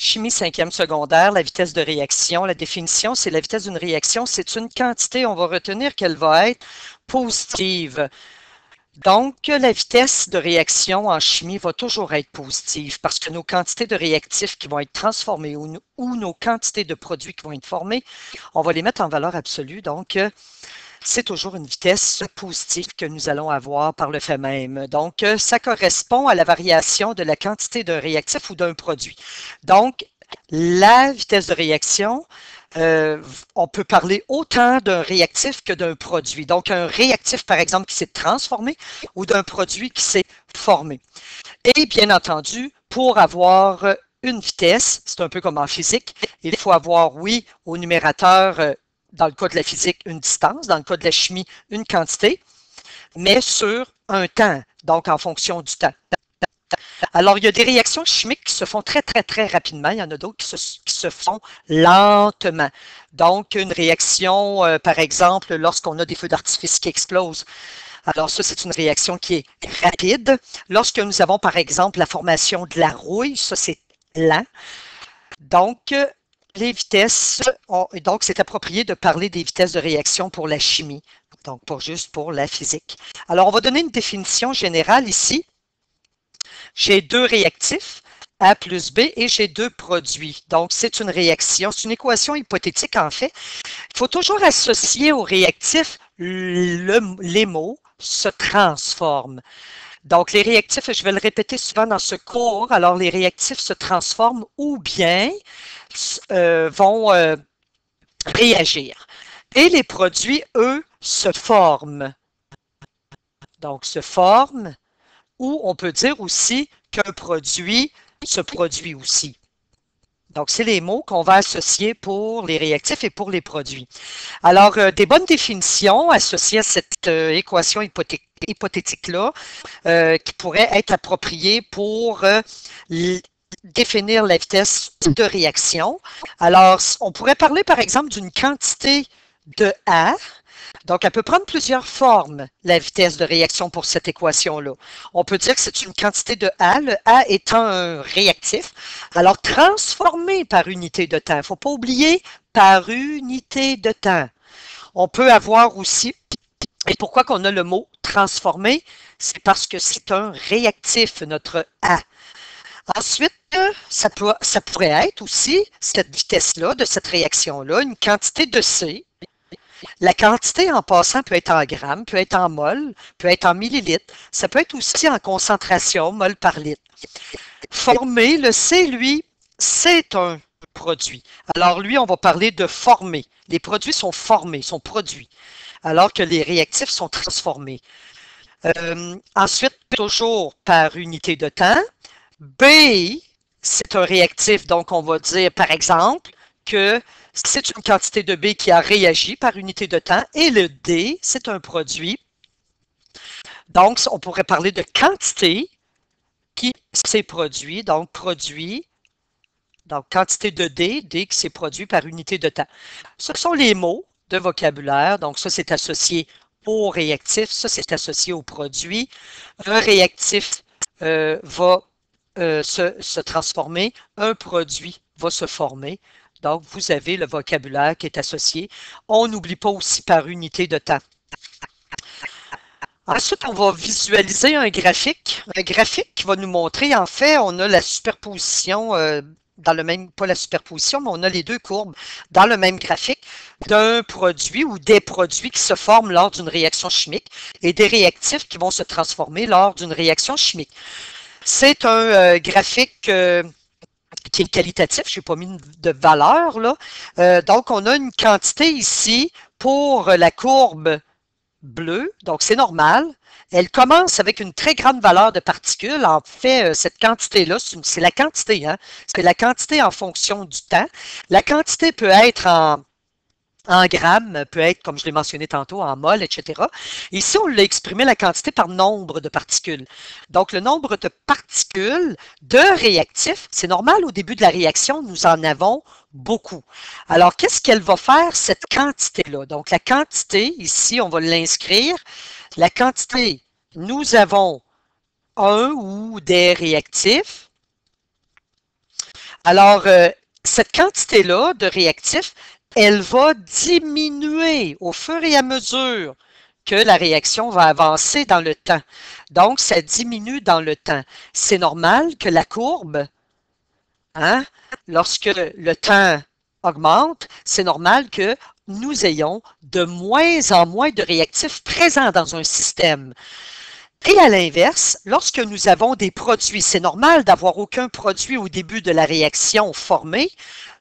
Chimie 5e secondaire, la vitesse de réaction. La définition, c'est la vitesse d'une réaction. C'est une quantité, on va retenir qu'elle va être positive. Donc, la vitesse de réaction en chimie va toujours être positive parce que nos quantités de réactifs qui vont être transformés ou nos quantités de produits qui vont être formés, on va les mettre en valeur absolue. Donc, c'est toujours une vitesse positive que nous allons avoir par le fait même. Donc, ça correspond à la variation de la quantité d'un réactif ou d'un produit. Donc, la vitesse de réaction, on peut parler autant d'un réactif que d'un produit. Donc, un réactif, par exemple, qui s'est transformé ou d'un produit qui s'est formé. Et bien entendu, pour avoir une vitesse, c'est un peu comme en physique, il faut avoir, oui, au numérateur, dans le cas de la physique, une distance, dans le cas de la chimie, une quantité, mais sur un temps, donc en fonction du temps. Alors, il y a des réactions chimiques qui se font très, très, très rapidement. Il y en a d'autres qui se font lentement. Donc, une réaction, par exemple, lorsqu'on a des feux d'artifice qui explosent. Alors, ça, c'est une réaction qui est rapide. Lorsque nous avons, par exemple, la formation de la rouille, ça, c'est lent. Donc, les vitesses, donc c'est approprié de parler des vitesses de réaction pour la chimie, donc pas juste pour la physique. Alors, on va donner une définition générale ici. J'ai deux réactifs, A plus B, et j'ai deux produits. Donc, c'est une réaction, c'est une équation hypothétique en fait. Il faut toujours associer aux réactifs les mots se transforment. Donc, les réactifs, je vais le répéter souvent dans ce cours, alors les réactifs se transforment ou bien vont réagir. Et les produits, eux, se forment. Donc, se forment, ou on peut dire aussi qu'un produit se produit aussi. Donc, c'est les mots qu'on va associer pour les réactifs et pour les produits. Alors, des bonnes définitions associées à cette équation hypothétique-là qui pourraient être appropriées pour définir la vitesse de réaction. Alors, on pourrait parler, par exemple, d'une quantité de A. Donc, elle peut prendre plusieurs formes, la vitesse de réaction pour cette équation-là. On peut dire que c'est une quantité de A, le A étant un réactif. Alors, transformé par unité de temps. Il ne faut pas oublier par unité de temps. On peut avoir aussi, et pourquoi qu'on a le mot transformé? C'est parce que c'est un réactif, notre A. Ensuite, ça pourrait être aussi, cette vitesse-là, de cette réaction-là, une quantité de C. La quantité en passant peut être en grammes, peut être en mol, peut être en millilitres. Ça peut être aussi en concentration, mol par litre. Former, le C, lui, c'est un produit. Alors, lui, on va parler de former. Les produits sont formés, sont produits, alors que les réactifs sont transformés. Ensuite, toujours par unité de temps. B, c'est un réactif, donc on va dire, par exemple, que c'est une quantité de B qui a réagi par unité de temps. Et le D, c'est un produit. Donc, on pourrait parler de quantité qui s'est produit. Donc, produit. Donc, quantité de D, D qui s'est produit par unité de temps. Ce sont les mots de vocabulaire. Donc, ça, c'est associé au réactif. Ça, c'est associé au produit. Un réactif va se transformer. Un produit va se former. Donc, vous avez le vocabulaire qui est associé. On n'oublie pas aussi par unité de temps. Ensuite, on va visualiser un graphique. Un graphique qui va nous montrer, en fait, on a la superposition, dans le même, pas la superposition, mais on a les deux courbes dans le même graphique d'un produit ou des produits qui se forment lors d'une réaction chimique et des réactifs qui vont se transformer lors d'une réaction chimique. C'est un graphique qui est qualitatif, je n'ai pas mis de valeur là. Donc, on a une quantité ici pour la courbe bleue, donc c'est normal. Elle commence avec une très grande valeur de particules. En fait, cette quantité-là, c'est la quantité, hein? C'est la quantité en fonction du temps. La quantité peut être en grammes, peut être, comme je l'ai mentionné tantôt, en mol, etc. Ici, on l'a exprimé la quantité par nombre de particules. Donc, le nombre de particules de réactifs, c'est normal, au début de la réaction, nous en avons beaucoup. Alors, qu'est-ce qu'elle va faire, cette quantité-là? Donc, la quantité, ici, on va l'inscrire. La quantité, nous avons un ou des réactifs. Alors, cette quantité-là de réactif, elle va diminuer au fur et à mesure que la réaction va avancer dans le temps. Donc, ça diminue dans le temps. C'est normal que la courbe, hein, lorsque le temps augmente, c'est normal que nous ayons de moins en moins de réactifs présents dans un système. Et à l'inverse, lorsque nous avons des produits, c'est normal d'avoir aucun produit au début de la réaction formée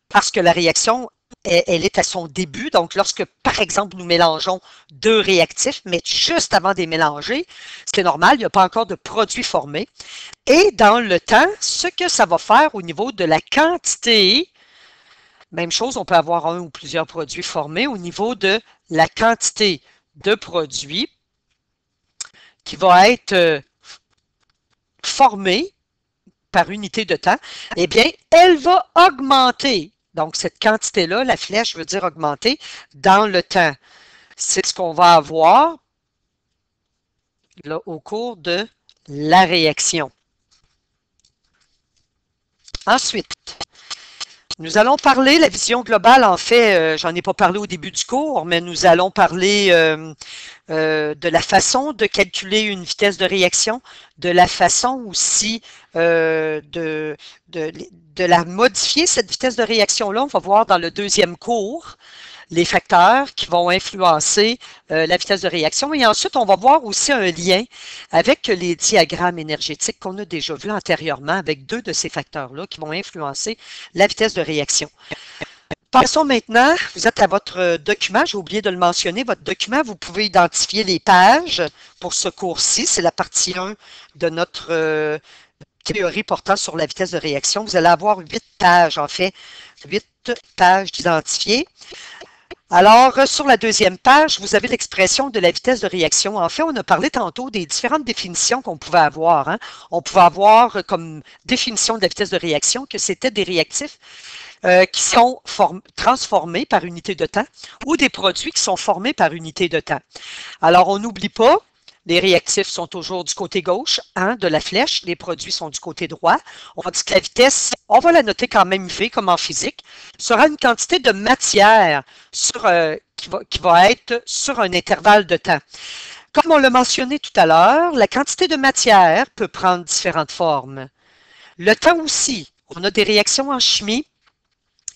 parce que la réaction, elle est à son début. Donc, lorsque, par exemple, nous mélangeons deux réactifs, mais juste avant de les mélanger, c'est normal, il n'y a pas encore de produit formé. Et dans le temps, ce que ça va faire au niveau de la quantité, même chose, on peut avoir un ou plusieurs produits formés au niveau de la quantité de produits qui va être formée par unité de temps, eh bien, elle va augmenter. Donc, cette quantité-là, la flèche veut dire augmenter dans le temps. C'est ce qu'on va avoir là, au cours de la réaction. Ensuite, nous allons parler, la vision globale, en fait, j'en ai pas parlé au début du cours, mais nous allons parler de la façon de calculer une vitesse de réaction, de la façon aussi de la modifier, cette vitesse de réaction-là. On va voir dans le deuxième cours les facteurs qui vont influencer la vitesse de réaction. Et ensuite, on va voir aussi un lien avec les diagrammes énergétiques qu'on a déjà vus antérieurement avec deux de ces facteurs-là qui vont influencer la vitesse de réaction. Passons maintenant, vous êtes à votre document, j'ai oublié de le mentionner, votre document, vous pouvez identifier les pages pour ce cours-ci, c'est la partie 1 de notre théorie portant sur la vitesse de réaction. Vous allez avoir 8 pages, en fait, 8 pages d'identifier. Alors, sur la deuxième page, vous avez l'expression de la vitesse de réaction. En fait, on a parlé tantôt des différentes définitions qu'on pouvait avoir. Hein. On pouvait avoir comme définition de la vitesse de réaction que c'était des réactifs qui sont transformés par unité de temps ou des produits qui sont formés par unité de temps. Alors, on n'oublie pas, les réactifs sont toujours du côté gauche hein, de la flèche, les produits sont du côté droit. On dit que la vitesse, on va la noter quand même V comme en physique, sera une quantité de matière qui va être sur un intervalle de temps. Comme on l'a mentionné tout à l'heure, la quantité de matière peut prendre différentes formes. Le temps aussi, on a des réactions en chimie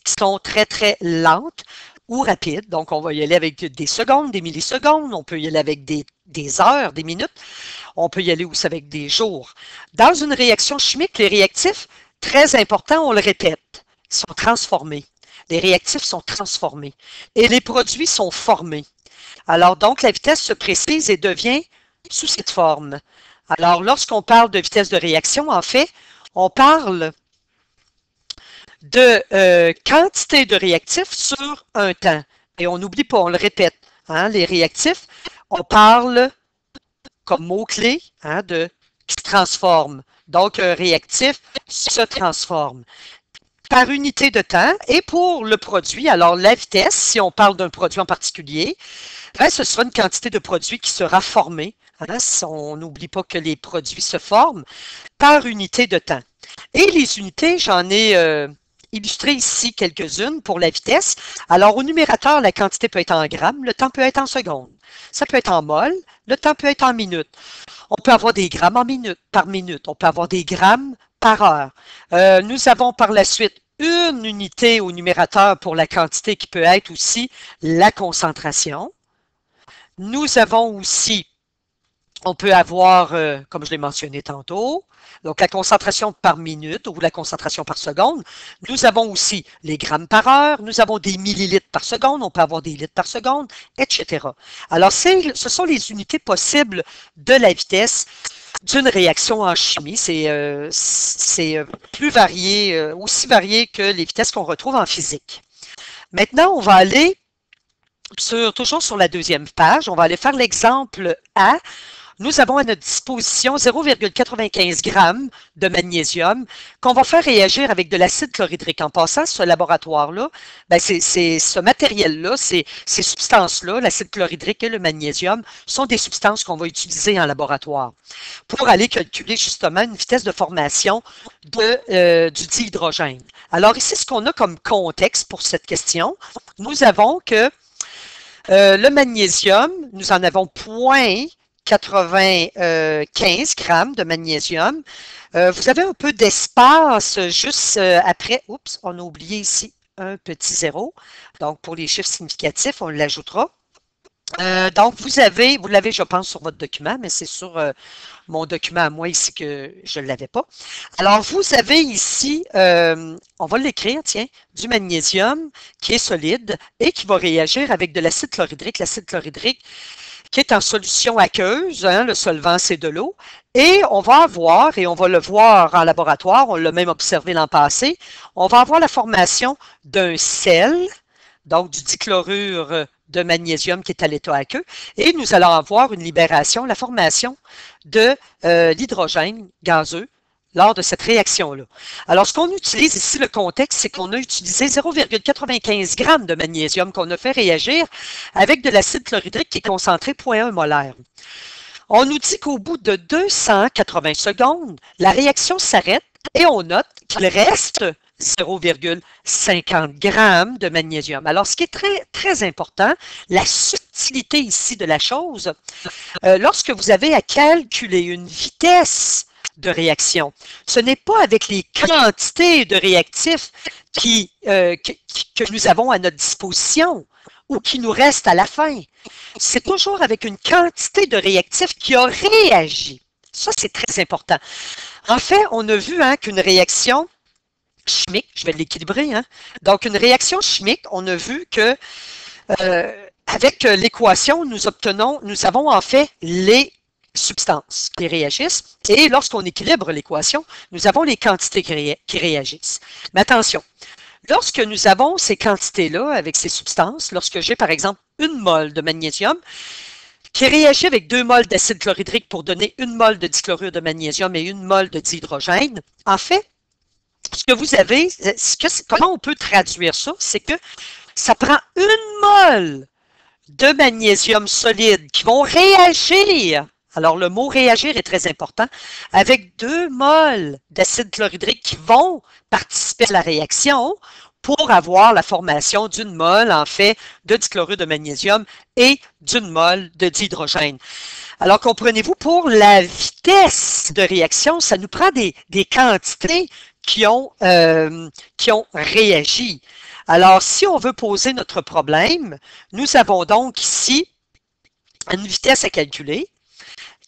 qui sont très, très lentes ou rapides. Donc, on va y aller avec des secondes, des millisecondes. On peut y aller avec des heures, des minutes. On peut y aller aussi avec des jours. Dans une réaction chimique, les réactifs, très importants, on le répète, sont transformés. Les réactifs sont transformés et les produits sont formés. Alors, donc, la vitesse se précise et devient sous cette forme. Alors, lorsqu'on parle de vitesse de réaction, en fait, on parle de quantité de réactifs sur un temps. Et on n'oublie pas, on le répète, hein, les réactifs, on parle comme mot-clé hein, qui se transforme. Donc, un réactif se transforme par unité de temps. Et pour le produit, alors la vitesse, si on parle d'un produit en particulier, ben, ce sera une quantité de produit qui sera formée. Hein, on n'oublie pas que les produits se forment par unité de temps. Et les unités, j'en ai illustré ici quelques-unes pour la vitesse. Alors, au numérateur, la quantité peut être en grammes, le temps peut être en secondes. Ça peut être en mol, le temps peut être en minutes. On peut avoir des grammes en minutes, par minute. On peut avoir des grammes par heure. Nous avons par la suite une unité au numérateur pour la quantité qui peut être aussi la concentration. Nous avons aussi, on peut avoir, comme je l'ai mentionné tantôt, donc la concentration par minute ou la concentration par seconde. Nous avons aussi les grammes par heure, nous avons des millilitres par seconde, on peut avoir des litres par seconde, etc. Alors, ce sont les unités possibles de la vitesse d'une réaction en chimie. C'est plus varié, aussi varié que les vitesses qu'on retrouve en physique. Maintenant, on va aller toujours sur la deuxième page, on va aller faire l'exemple A. Nous avons à notre disposition 0,95 grammes de magnésium qu'on va faire réagir avec de l'acide chlorhydrique. En passant, ce laboratoire-là, ben ce matériel-là, ces substances-là, l'acide chlorhydrique et le magnésium, sont des substances qu'on va utiliser en laboratoire pour aller calculer justement une vitesse de formation du dihydrogène. Alors ici, ce qu'on a comme contexte pour cette question, nous avons que le magnésium, nous en avons 0,95 grammes de magnésium. Vous avez un peu d'espace juste après. Oups, on a oublié ici un petit zéro. Donc, pour les chiffres significatifs, on l'ajoutera. Donc, vous l'avez, je pense, sur votre document, mais c'est sur mon document à moi ici que je ne l'avais pas. Alors, vous avez ici, on va l'écrire, tiens, du magnésium qui est solide et qui va réagir avec de l'acide chlorhydrique. L'acide chlorhydrique qui est en solution aqueuse, hein, le solvant, c'est de l'eau. Et on va avoir, et on va le voir en laboratoire, on l'a même observé l'an passé, on va avoir la formation d'un sel, donc du dichlorure de magnésium qui est à l'état aqueux, et nous allons avoir une libération, la formation de l'hydrogène gazeux lors de cette réaction-là. Alors, ce qu'on utilise ici, le contexte, c'est qu'on a utilisé 0,95 grammes de magnésium qu'on a fait réagir avec de l'acide chlorhydrique qui est concentré 0,1 molaire. On nous dit qu'au bout de 280 secondes, la réaction s'arrête et on note qu'il reste 0,50 grammes de magnésium. Alors, ce qui est très, très important, la subtilité ici de la chose, lorsque vous avez à calculer une vitesse de réaction, ce n'est pas avec les quantités de réactifs que nous avons à notre disposition ou qui nous restent à la fin. C'est toujours avec une quantité de réactifs qui a réagi. Ça, c'est très important. En fait, on a vu hein, qu'une réaction chimique, je vais l'équilibrer, hein? Donc une réaction chimique, on a vu que avec l'équation, nous avons en fait les substances qui réagissent et lorsqu'on équilibre l'équation, nous avons les quantités qui réagissent. Mais attention, lorsque nous avons ces quantités-là avec ces substances, lorsque j'ai par exemple une mole de magnésium qui réagit avec 2 moles d'acide chlorhydrique pour donner 1 mole de dichlorure de magnésium et 1 mole de dihydrogène, en fait, ce que vous avez, comment on peut traduire ça? C'est que ça prend 1 mole de magnésium solide qui vont réagir. Alors, le mot réagir est très important, avec 2 moles d'acide chlorhydrique qui vont participer à la réaction pour avoir la formation d'une mole, en fait, de dichlorure de magnésium et d'une mole de dihydrogène. Alors, comprenez-vous, pour la vitesse de réaction, ça nous prend des quantités qui ont réagi. Alors, si on veut poser notre problème, nous avons donc ici une vitesse à calculer.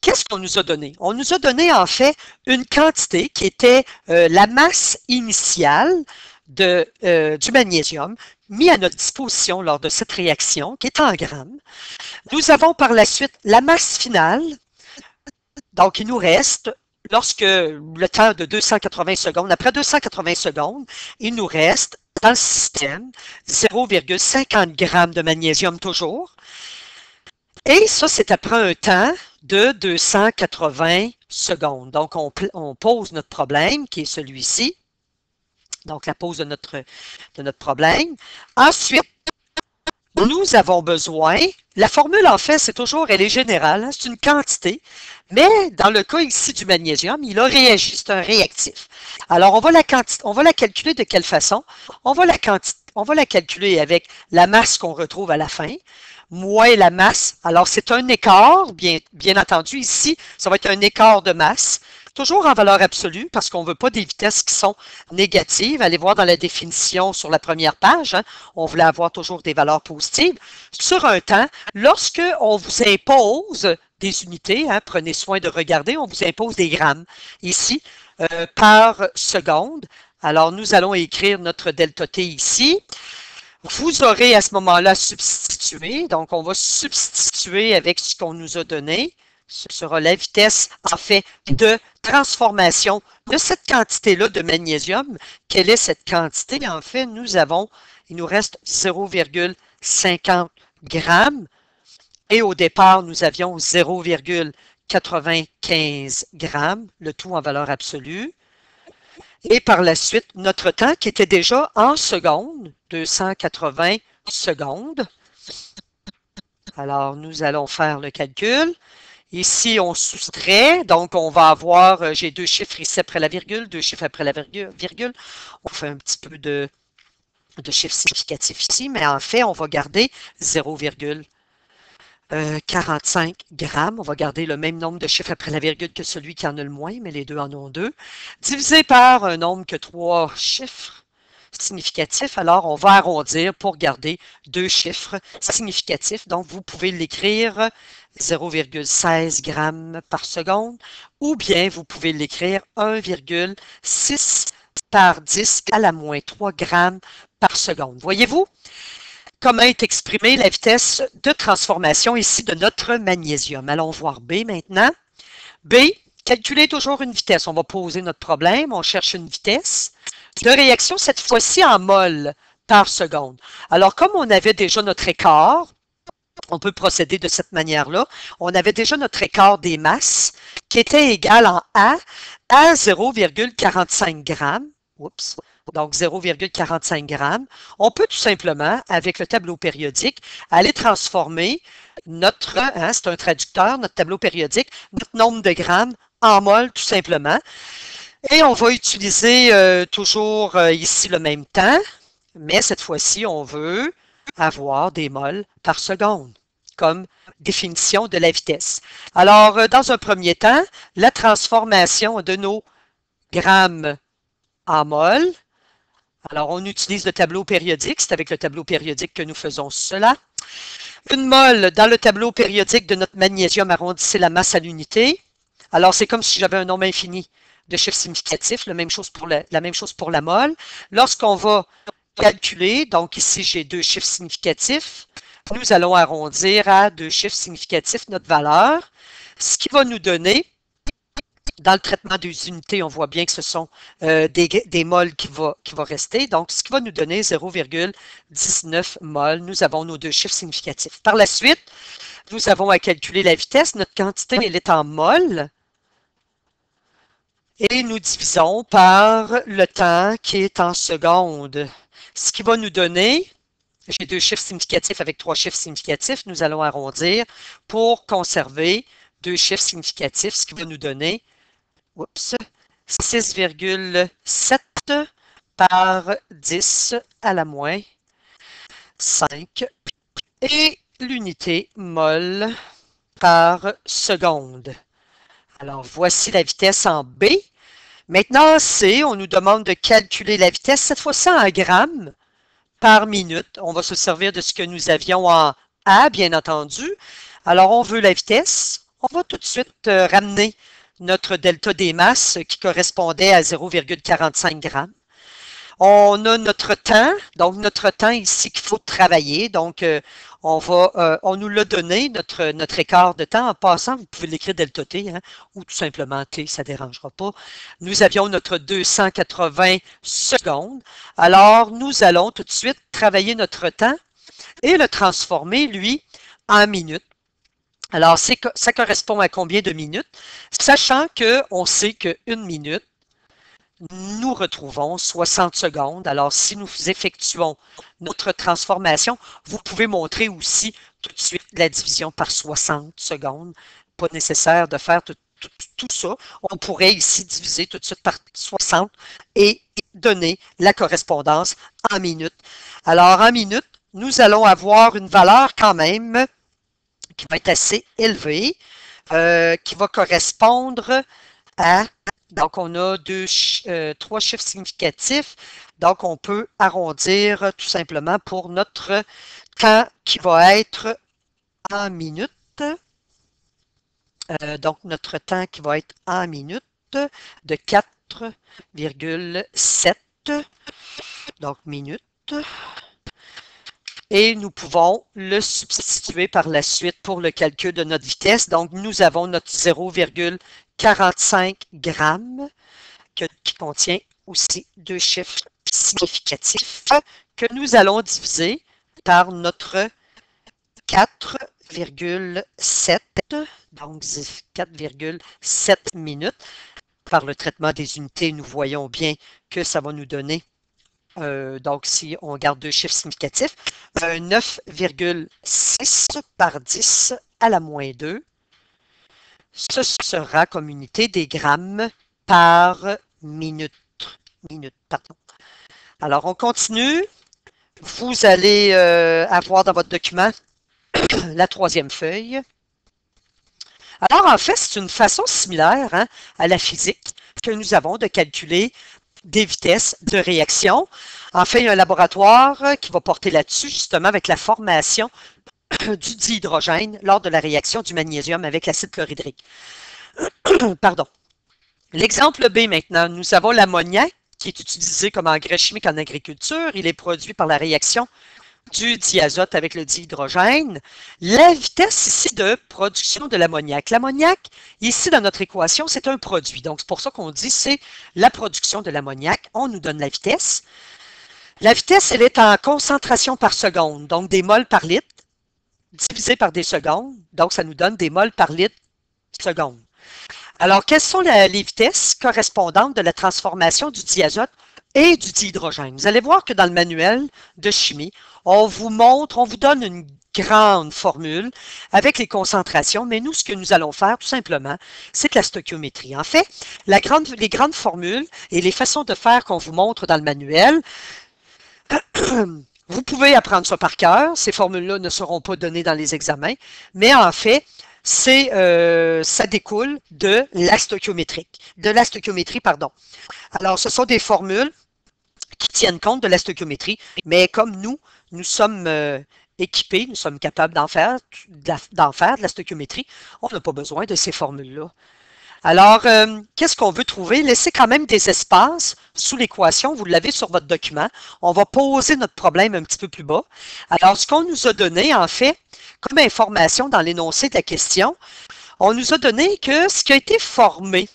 Qu'est-ce qu'on nous a donné? On nous a donné en fait une quantité qui était la masse initiale du magnésium mis à notre disposition lors de cette réaction, qui est en grammes. Nous avons par la suite la masse finale. Donc, il nous reste, lorsque le temps de 280 secondes, après 280 secondes, il nous reste dans le système 0,50 grammes de magnésium toujours. Et ça, c'est après un temps de 280 secondes. Donc, on pose notre problème, qui est celui-ci. Donc, la pose de notre problème. Ensuite, nous avons besoin, la formule en fait, c'est toujours, elle est générale, hein, c'est une quantité, mais dans le cas ici du magnésium, il a réagi, c'est un réactif. Alors, on va la calculer de quelle façon? On va la calculer avec la masse qu'on retrouve à la fin, moins la masse. Alors, c'est un écart, bien entendu, ici, ça va être un écart de masse, toujours en valeur absolue, parce qu'on ne veut pas des vitesses qui sont négatives. Allez voir dans la définition sur la première page, hein, on voulait avoir toujours des valeurs positives. Sur un temps, lorsque on vous impose des unités, hein, prenez soin de regarder, on vous impose des grammes, ici, par seconde. Alors, nous allons écrire notre delta T ici. Vous aurez à ce moment-là substitué, donc on va substituer avec ce qu'on nous a donné. Ce sera la vitesse, en fait, de transformation de cette quantité-là de magnésium. Quelle est cette quantité? En fait, il nous reste 0,50 grammes. Et au départ, nous avions 0,95 grammes, le tout en valeur absolue. Et par la suite, notre temps qui était déjà en secondes, 280 secondes. Alors, nous allons faire le calcul. Ici, on soustrait, donc on va avoir, j'ai deux chiffres ici après la virgule, deux chiffres après la virgule. On fait un petit peu de chiffres significatifs ici, mais en fait, on va garder 0,45 grammes. On va garder le même nombre de chiffres après la virgule que celui qui en a le moins, mais les deux en ont deux. Divisé par un nombre que 3 chiffres significatifs, alors on va arrondir pour garder deux chiffres significatifs. Donc, vous pouvez l'écrire 0,16 grammes par seconde, ou bien vous pouvez l'écrire 1,6 par 10 à la moins 3 grammes par seconde. Voyez-vous comment est exprimée la vitesse de transformation ici de notre magnésium? Allons voir B maintenant. B, calculer toujours une vitesse. On va poser notre problème, on cherche une vitesse de réaction, cette fois-ci en mol par seconde. Alors, comme on avait déjà notre écart, on peut procéder de cette manière-là. On avait déjà notre écart des masses qui était égal en A à 0,45 grammes. Oups. Donc 0,45 grammes. On peut tout simplement, avec le tableau périodique, aller transformer notre, c'est un traducteur, notre tableau périodique, notre nombre de grammes en mol tout simplement. Et on va utiliser toujours ici le même temps, mais cette fois-ci, on veut avoir des mols par seconde comme définition de la vitesse. Alors, dans un premier temps, la transformation de nos grammes en mol. Alors, on utilise le tableau périodique. C'est avec le tableau périodique que nous faisons cela. Une mole dans le tableau périodique de notre magnésium, arrondissez la masse à l'unité. Alors, c'est comme si j'avais un nombre infini de chiffres significatifs, la même chose pour la mole. Lorsqu'on va calculer, donc ici, j'ai deux chiffres significatifs, nous allons arrondir à deux chiffres significatifs notre valeur, ce qui va nous donner, dans le traitement des unités, on voit bien que ce sont des moles qui vont rester. Donc, ce qui va nous donner 0,19 moles. Nous avons nos deux chiffres significatifs. Par la suite, nous avons à calculer la vitesse. Notre quantité, elle est en moles. Et nous divisons par le temps qui est en secondes. Ce qui va nous donner, j'ai deux chiffres significatifs avec trois chiffres significatifs. Nous allons arrondir pour conserver deux chiffres significatifs, ce qui va nous donner 6,7 par 10 à la moins 5 et l'unité mol par seconde. Alors, voici la vitesse en B. Maintenant, en C, on nous demande de calculer la vitesse, cette fois-ci en grammes par minute. On va se servir de ce que nous avions en A, bien entendu. Alors, on veut la vitesse. On va tout de suite ramener notre delta des masses qui correspondait à 0,45 grammes. On a notre temps, donc notre temps ici qu'il faut travailler. Donc, on nous l'a donné, notre écart de temps. En passant, vous pouvez l'écrire delta t, ou tout simplement t, ça ne dérangera pas. Nous avions notre 280 secondes. Alors, nous allons tout de suite travailler notre temps et le transformer, lui, en minutes. Alors, ça correspond à combien de minutes? Sachant qu'on sait qu'une minute, nous retrouvons 60 secondes. Alors, si nous effectuons notre transformation, vous pouvez montrer aussi tout de suite la division par 60 secondes. Pas nécessaire de faire tout ça. On pourrait ici diviser tout de suite par 60 et donner la correspondance en minutes. Alors, en minutes, nous allons avoir une valeur quand même qui va être assez élevée, qui va correspondre à, donc on a trois chiffres significatifs, donc on peut arrondir tout simplement pour notre temps qui va être en minutes. Donc notre temps qui va être en minutes de 4,7, donc minutes. Et nous pouvons le substituer par la suite pour le calcul de notre vitesse. Donc, nous avons notre 0,45 grammes qui contient aussi deux chiffres significatifs que nous allons diviser par notre 4,7, donc 4,7 minutes. Par le traitement des unités, nous voyons bien que ça va nous donner donc, si on garde deux chiffres significatifs, 9,6 par 10 à la moins 2 ce sera comme unité des grammes par minute. Pardon. Alors, on continue. Vous allez avoir dans votre document la troisième feuille. Alors, en fait, c'est une façon similaire à la physique que nous avons de calculer des vitesses de réaction. En fait, il y a un laboratoire qui va porter là-dessus, justement, avec la formation du dihydrogène lors de la réaction du magnésium avec l'acide chlorhydrique. Pardon. L'exemple B maintenant, nous avons l'ammoniac qui est utilisé comme engrais chimique en agriculture. Il est produit par la réaction du diazote avec le dihydrogène. La vitesse ici de production de l'ammoniac. L'ammoniac, ici dans notre équation, c'est un produit. Donc, c'est pour ça qu'on dit c'est la production de l'ammoniac. On nous donne la vitesse. La vitesse, elle est en concentration par seconde, donc des moles par litre, divisé par des secondes. Donc, ça nous donne des moles par litre seconde. Alors, quelles sont les vitesses correspondantes de la transformation du diazote et du dihydrogène? Vous allez voir que dans le manuel de chimie, on vous montre, on vous donne une grande formule avec les concentrations, mais nous, ce que nous allons faire, tout simplement, c'est de la stoichiométrie. En fait, les grandes formules et les façons de faire qu'on vous montre dans le manuel, vous pouvez apprendre ça par cœur. Ces formules-là ne seront pas données dans les examens, mais en fait, ça découle de la stoichiométrie. Pardon. Alors, ce sont des formules qui tiennent compte de la stoichiométrie, mais comme nous sommes équipés, nous sommes capables d'en faire de la stoichiométrie, on n'a pas besoin de ces formules-là. Alors, qu'est-ce qu'on veut trouver? Laissez quand même des espaces sous l'équation. Vous l'avez sur votre document. On va poser notre problème un petit peu plus bas. Alors, ce qu'on nous a donné, en fait, comme information dans l'énoncé de la question, on nous a donné que ce qui a été formé,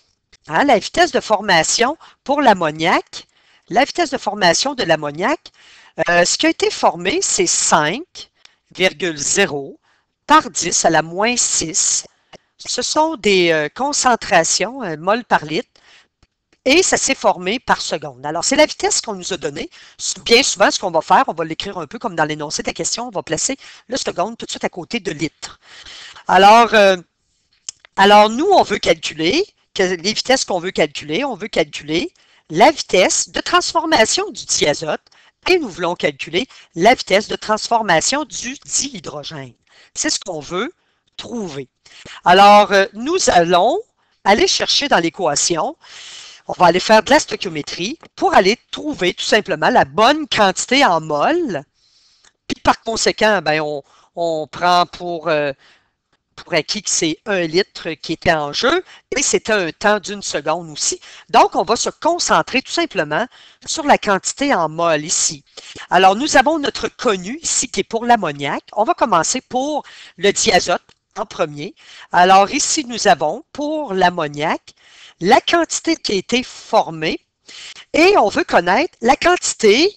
la vitesse de formation pour l'ammoniac, la vitesse de formation de l'ammoniac, ce qui a été formé, c'est 5,0 par 10 à la moins 6. Ce sont des concentrations, mol par litre, et ça s'est formé par seconde. Alors, c'est la vitesse qu'on nous a donnée. Bien souvent, ce qu'on va faire, on va l'écrire un peu comme dans l'énoncé de la question, on va placer le seconde tout de suite à côté de litre. Alors nous, on veut calculer, les vitesses qu'on veut calculer, on veut calculer la vitesse de transformation du diazote et nous voulons calculer la vitesse de transformation du dihydrogène. C'est ce qu'on veut trouver. Alors, nous allons aller chercher dans l'équation, on va aller faire de la stoichiométrie pour aller trouver tout simplement la bonne quantité en mol. Puis par conséquent, ben, on prend pour acquis que c'est 1 litre qui était en jeu et c'était un temps d'une seconde aussi. Donc, on va se concentrer tout simplement sur la quantité en mol ici. Alors, nous avons notre connu ici qui est pour l'ammoniac. On va commencer pour le diazote en premier. Alors, ici, nous avons pour l'ammoniac la quantité qui a été formée et on veut connaître la quantité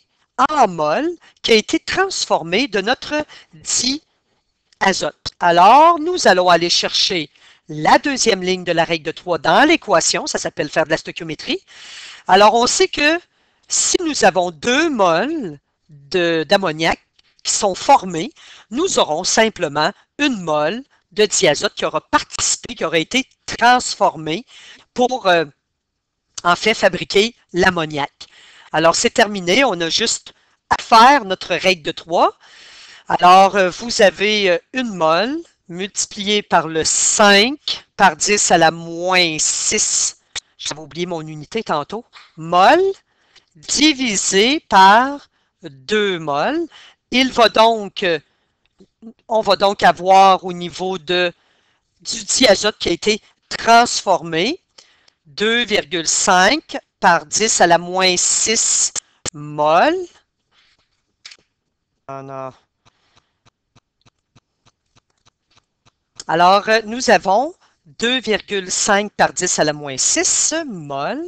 en mol qui a été transformée de notre diazote. Alors, nous allons aller chercher la deuxième ligne de la règle de 3 dans l'équation. Ça s'appelle faire de la stoichiométrie. Alors, on sait que si nous avons 2 moles d'ammoniac qui sont formés, nous aurons simplement 1 mol de diazote qui aura participé, qui aura été transformé pour, en fait, fabriquer l'ammoniac. Alors, c'est terminé. On a juste à faire notre règle de 3. Alors, vous avez 1 mol multiplié par le 5 par 10 à la moins 6. J'avais oublié mon unité tantôt. Mol divisé par 2 mol. On va donc avoir au niveau du diazote qui a été transformé 2,5 par 10 à la moins 6 mol. Alors, nous avons 2,5 par 10 à la moins 6 mol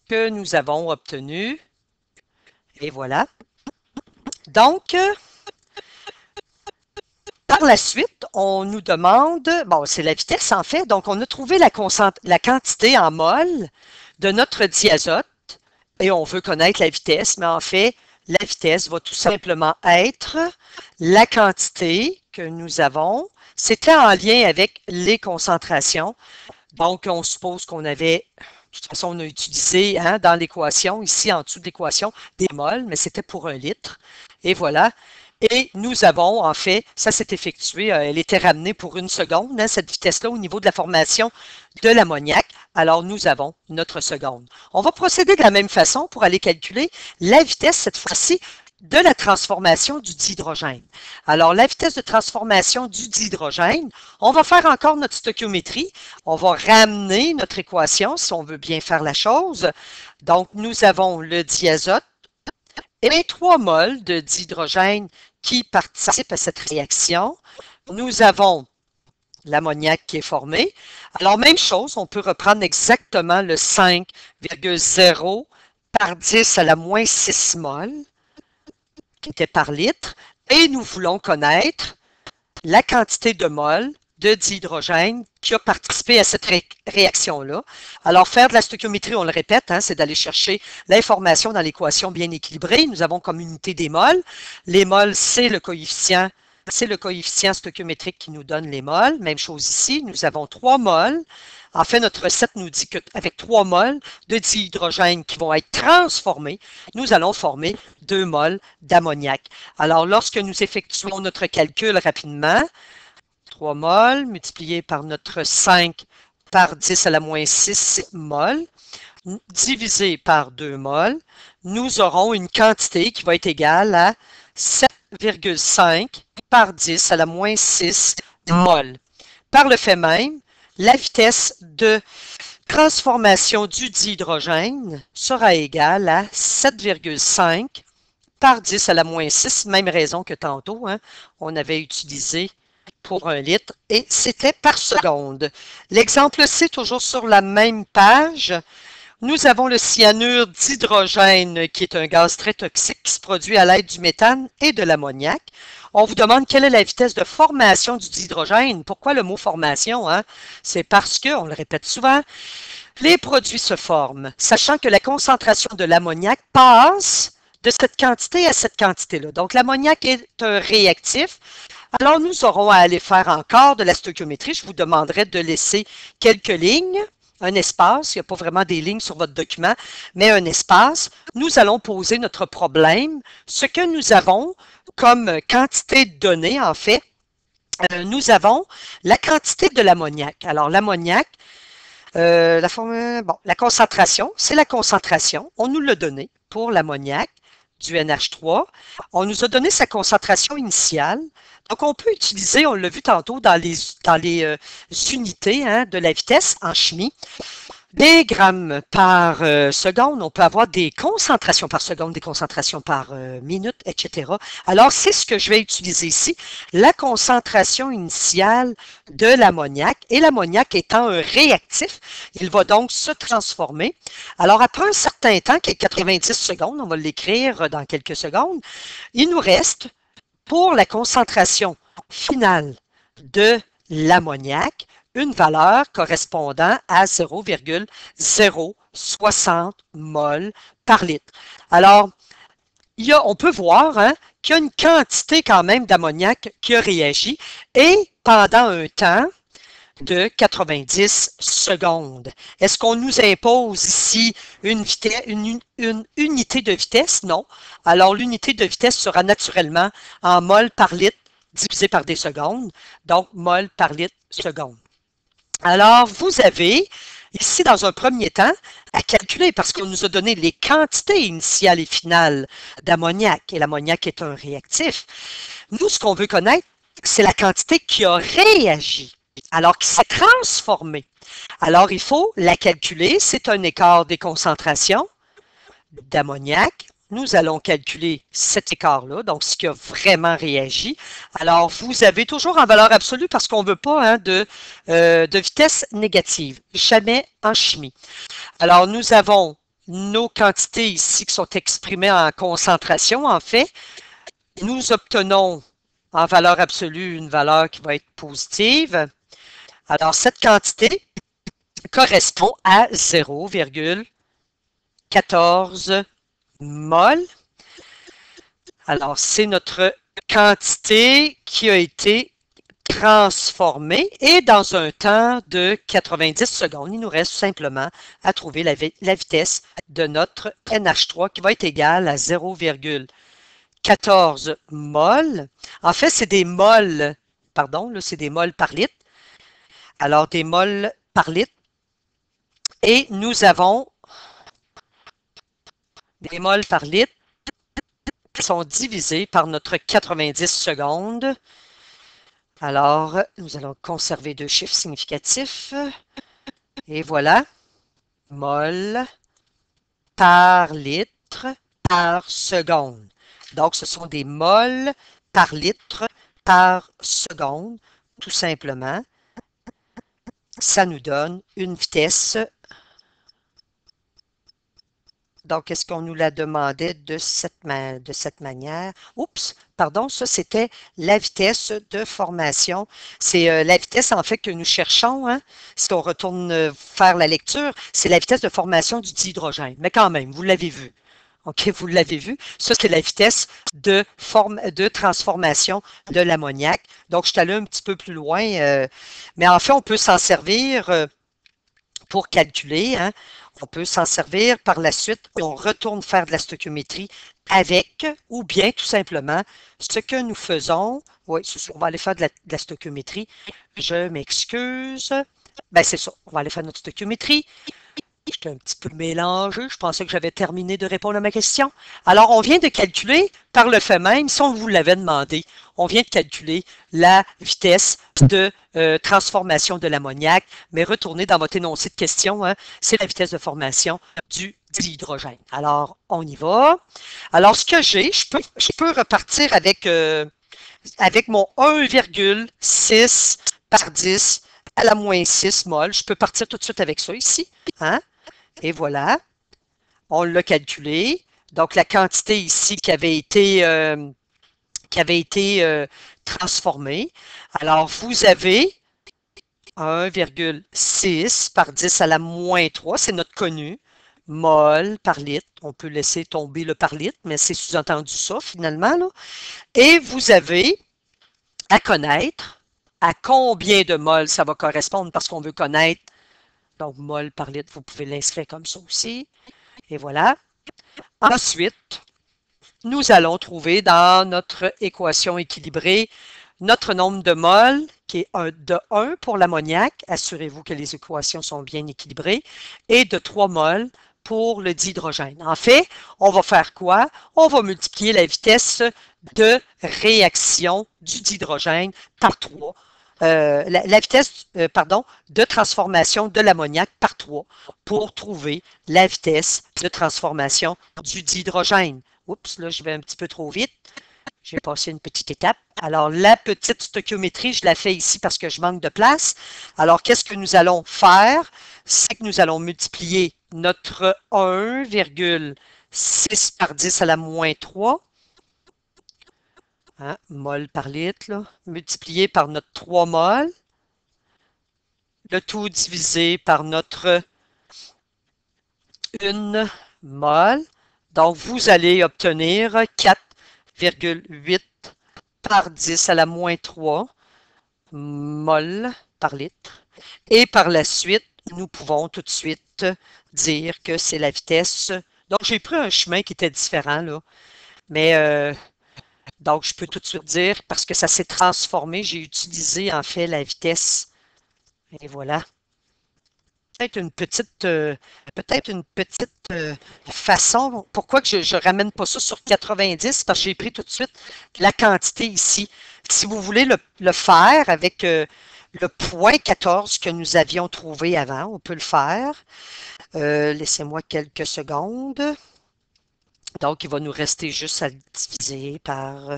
que nous avons obtenu. Et voilà. Donc, par la suite, on nous demande, bon, c'est la vitesse en fait, donc on a trouvé la quantité en mol de notre diazote et on veut connaître la vitesse, mais en fait, la vitesse va tout simplement être la quantité que nous avons, c'était en lien avec les concentrations. Donc, on suppose qu'on avait, de toute façon, on a utilisé hein, dans l'équation, ici en dessous de l'équation, des moles, mais c'était pour 1 litre. Et voilà. Et nous avons, en fait, ça s'est effectué, elle était ramenée pour 1 seconde, hein, cette vitesse-là, au niveau de la formation de l'ammoniac. Alors, nous avons notre seconde. On va procéder de la même façon pour aller calculer la vitesse, cette fois-ci, de la transformation du dihydrogène. Alors, la vitesse de transformation du dihydrogène, on va faire encore notre stoichiométrie. On va ramener notre équation, si on veut bien faire la chose. Donc, nous avons le diazote et 3 moles de dihydrogène qui participent à cette réaction. Nous avons l'ammoniac qui est formé. Alors, même chose, on peut reprendre exactement le 5,0 par 10 à la moins 6 moles, qui était par litre, et nous voulons connaître la quantité de moles de dihydrogène qui a participé à cette réaction-là. Alors, faire de la stoichiométrie, on le répète, hein, c'est d'aller chercher l'information dans l'équation bien équilibrée. Nous avons comme unité des moles. Les moles, c'est le coefficient stoichiométrique qui nous donne les moles. Même chose ici, nous avons 3 moles. En fait, notre recette nous dit qu'avec 3 moles de dihydrogène qui vont être transformés, nous allons former 2 moles d'ammoniac. Alors, lorsque nous effectuons notre calcul rapidement, 3 moles multiplié par notre 5 par 10 à la moins 6 moles, divisé par 2 moles, nous aurons une quantité qui va être égale à 7,5 par 10 à la moins 6 moles. Par le fait même, la vitesse de transformation du dihydrogène sera égale à 7,5 par 10 à la moins 6, même raison que tantôt, hein, on avait utilisé pour 1 litre, et c'était par seconde. L'exemple C, toujours sur la même page, nous avons le cyanure d'hydrogène, qui est un gaz très toxique qui se produit à l'aide du méthane et de l'ammoniac. On vous demande quelle est la vitesse de formation du dihydrogène. Pourquoi le mot formation? Hein? C'est parce que, on le répète souvent, les produits se forment, sachant que la concentration de l'ammoniac passe de cette quantité à cette quantité-là. Donc, l'ammoniac est un réactif. Alors, nous aurons à aller faire encore de la stoichiométrie. Je vous demanderai de laisser quelques lignes, un espace. Il n'y a pas vraiment des lignes sur votre document, mais un espace. Nous allons poser notre problème. Ce que nous avons comme quantité de données, en fait, nous avons la quantité de l'ammoniac. Alors, l'ammoniac, la concentration, c'est la concentration. On nous l'a donné pour l'ammoniac du NH3. On nous a donné sa concentration initiale. Donc, on peut utiliser, on l'a vu tantôt dans les unités hein, de la vitesse en chimie, des grammes par seconde. On peut avoir des concentrations par seconde, des concentrations par minute, etc. Alors, c'est ce que je vais utiliser ici, la concentration initiale de l'ammoniac. Et l'ammoniac étant un réactif, il va donc se transformer. Alors, après un certain temps, qui est 90 secondes, on va l'écrire dans quelques secondes, il nous reste pour la concentration finale de l'ammoniac, une valeur correspondant à 0,060 mol par litre. Alors, on peut voir hein, qu'il y a une quantité quand même d'ammoniac qui a réagi et pendant un temps de 90 secondes. Est-ce qu'on nous impose ici une unité de vitesse? Non. Alors, l'unité de vitesse sera naturellement en mol par litre divisé par des secondes. Donc, mol par litre seconde. Alors, vous avez ici, dans un premier temps, à calculer parce qu'on nous a donné les quantités initiales et finales d'ammoniac. Et l'ammoniac est un réactif. Nous, ce qu'on veut connaître, c'est la quantité qui a réagi. Alors, qui s'est transformée. Alors, il faut la calculer. C'est un écart des concentrations d'ammoniac. Nous allons calculer cet écart-là, donc ce qui a vraiment réagi. Alors, vous avez toujours en valeur absolue parce qu'on ne veut pas hein, de vitesse négative, jamais en chimie. Alors, nous avons nos quantités ici qui sont exprimées en concentration, en fait. Nous obtenons en valeur absolue une valeur qui va être positive. Alors, cette quantité correspond à 0,14 mol. Alors, c'est notre quantité qui a été transformer et dans un temps de 90 secondes, il nous reste tout simplement à trouver la vitesse de notre NH3 qui va être égale à 0,14 mol. En fait, c'est des mols, pardon, là, c'est des mols par litre. Alors, des mols par litre. Et nous avons des mols par litre qui sont divisés par notre 90 secondes. Alors, nous allons conserver deux chiffres significatifs. Et voilà, mol par litre par seconde. Donc, ce sont des mols par litre par seconde, tout simplement. Ça nous donne une vitesse. Donc, est-ce qu'on nous la demandait de cette manière? Oups, pardon, ça c'était la vitesse de formation. C'est la vitesse en fait que nous cherchons, hein, si on retourne faire la lecture, c'est la vitesse de formation du dihydrogène. Mais quand même, vous l'avez vu. OK, vous l'avez vu. Ça, c'est la vitesse de transformation de l'ammoniac. Donc, je suis allé un petit peu plus loin, mais en fait, on peut s'en servir pour calculer, hein. On peut s'en servir par la suite. On retourne faire de la stoichiométrie avec, ou bien tout simplement, ce que nous faisons. Oui, on va aller faire de la stoichiométrie. Je m'excuse. Ben, c'est ça. On va aller faire notre stoichiométrie. J'étais un petit peu mélangé. Je pensais que j'avais terminé de répondre à ma question. Alors, on vient de calculer par le fait même, si on vous l'avait demandé, on vient de calculer la vitesse de transformation de l'ammoniac, mais retournez dans votre énoncé de question, hein, c'est la vitesse de formation du dihydrogène. Alors, on y va. Alors, ce que j'ai, je peux repartir avec mon 1,6 par 10 à la moins 6 mol. Je peux partir tout de suite avec ça ici. Hein? Et voilà, on l'a calculé. Donc, la quantité ici qui avait été transformée. Alors, vous avez 1,6 par 10 à la moins 3, c'est notre connu, mol par litre. On peut laisser tomber le par litre, mais c'est sous-entendu ça, finalement, là. Et vous avez à connaître à combien de mol ça va correspondre, parce qu'on veut connaître. Donc, mol par litre, vous pouvez l'inscrire comme ça aussi. Et voilà. Ensuite, nous allons trouver dans notre équation équilibrée notre nombre de mols, qui est de 1 pour l'ammoniac. Assurez-vous que les équations sont bien équilibrées. Et de 3 mols pour le dihydrogène. En fait, on va faire quoi? On va multiplier la vitesse de réaction du dihydrogène par 3. La vitesse de transformation de l'ammoniac par 3 pour trouver la vitesse de transformation du dihydrogène. Oups, là, je vais un petit peu trop vite. J'ai passé une petite étape. Alors, la petite stoichiométrie, je la fais ici parce que je manque de place. Alors, qu'est-ce que nous allons faire? C'est que nous allons multiplier notre 1,6 par 10 à la moins 3. Hein, mol par litre, là, multiplié par notre 3 mol, le tout divisé par notre 1 mol. Donc, vous allez obtenir 4,8 par 10 à la moins 3 mol par litre. Et par la suite, nous pouvons tout de suite dire que c'est la vitesse. Donc, j'ai pris un chemin qui était différent, là, mais donc, je peux tout de suite dire, parce que ça s'est transformé, j'ai utilisé en fait la vitesse. Et voilà. Peut-être une petite façon. Pourquoi que je ne ramène pas ça sur 90? Parce que j'ai pris tout de suite la quantité ici. Si vous voulez le faire avec le point 14 que nous avions trouvé avant, on peut le faire. Laissez-moi quelques secondes. Donc, il va nous rester juste à le diviser par...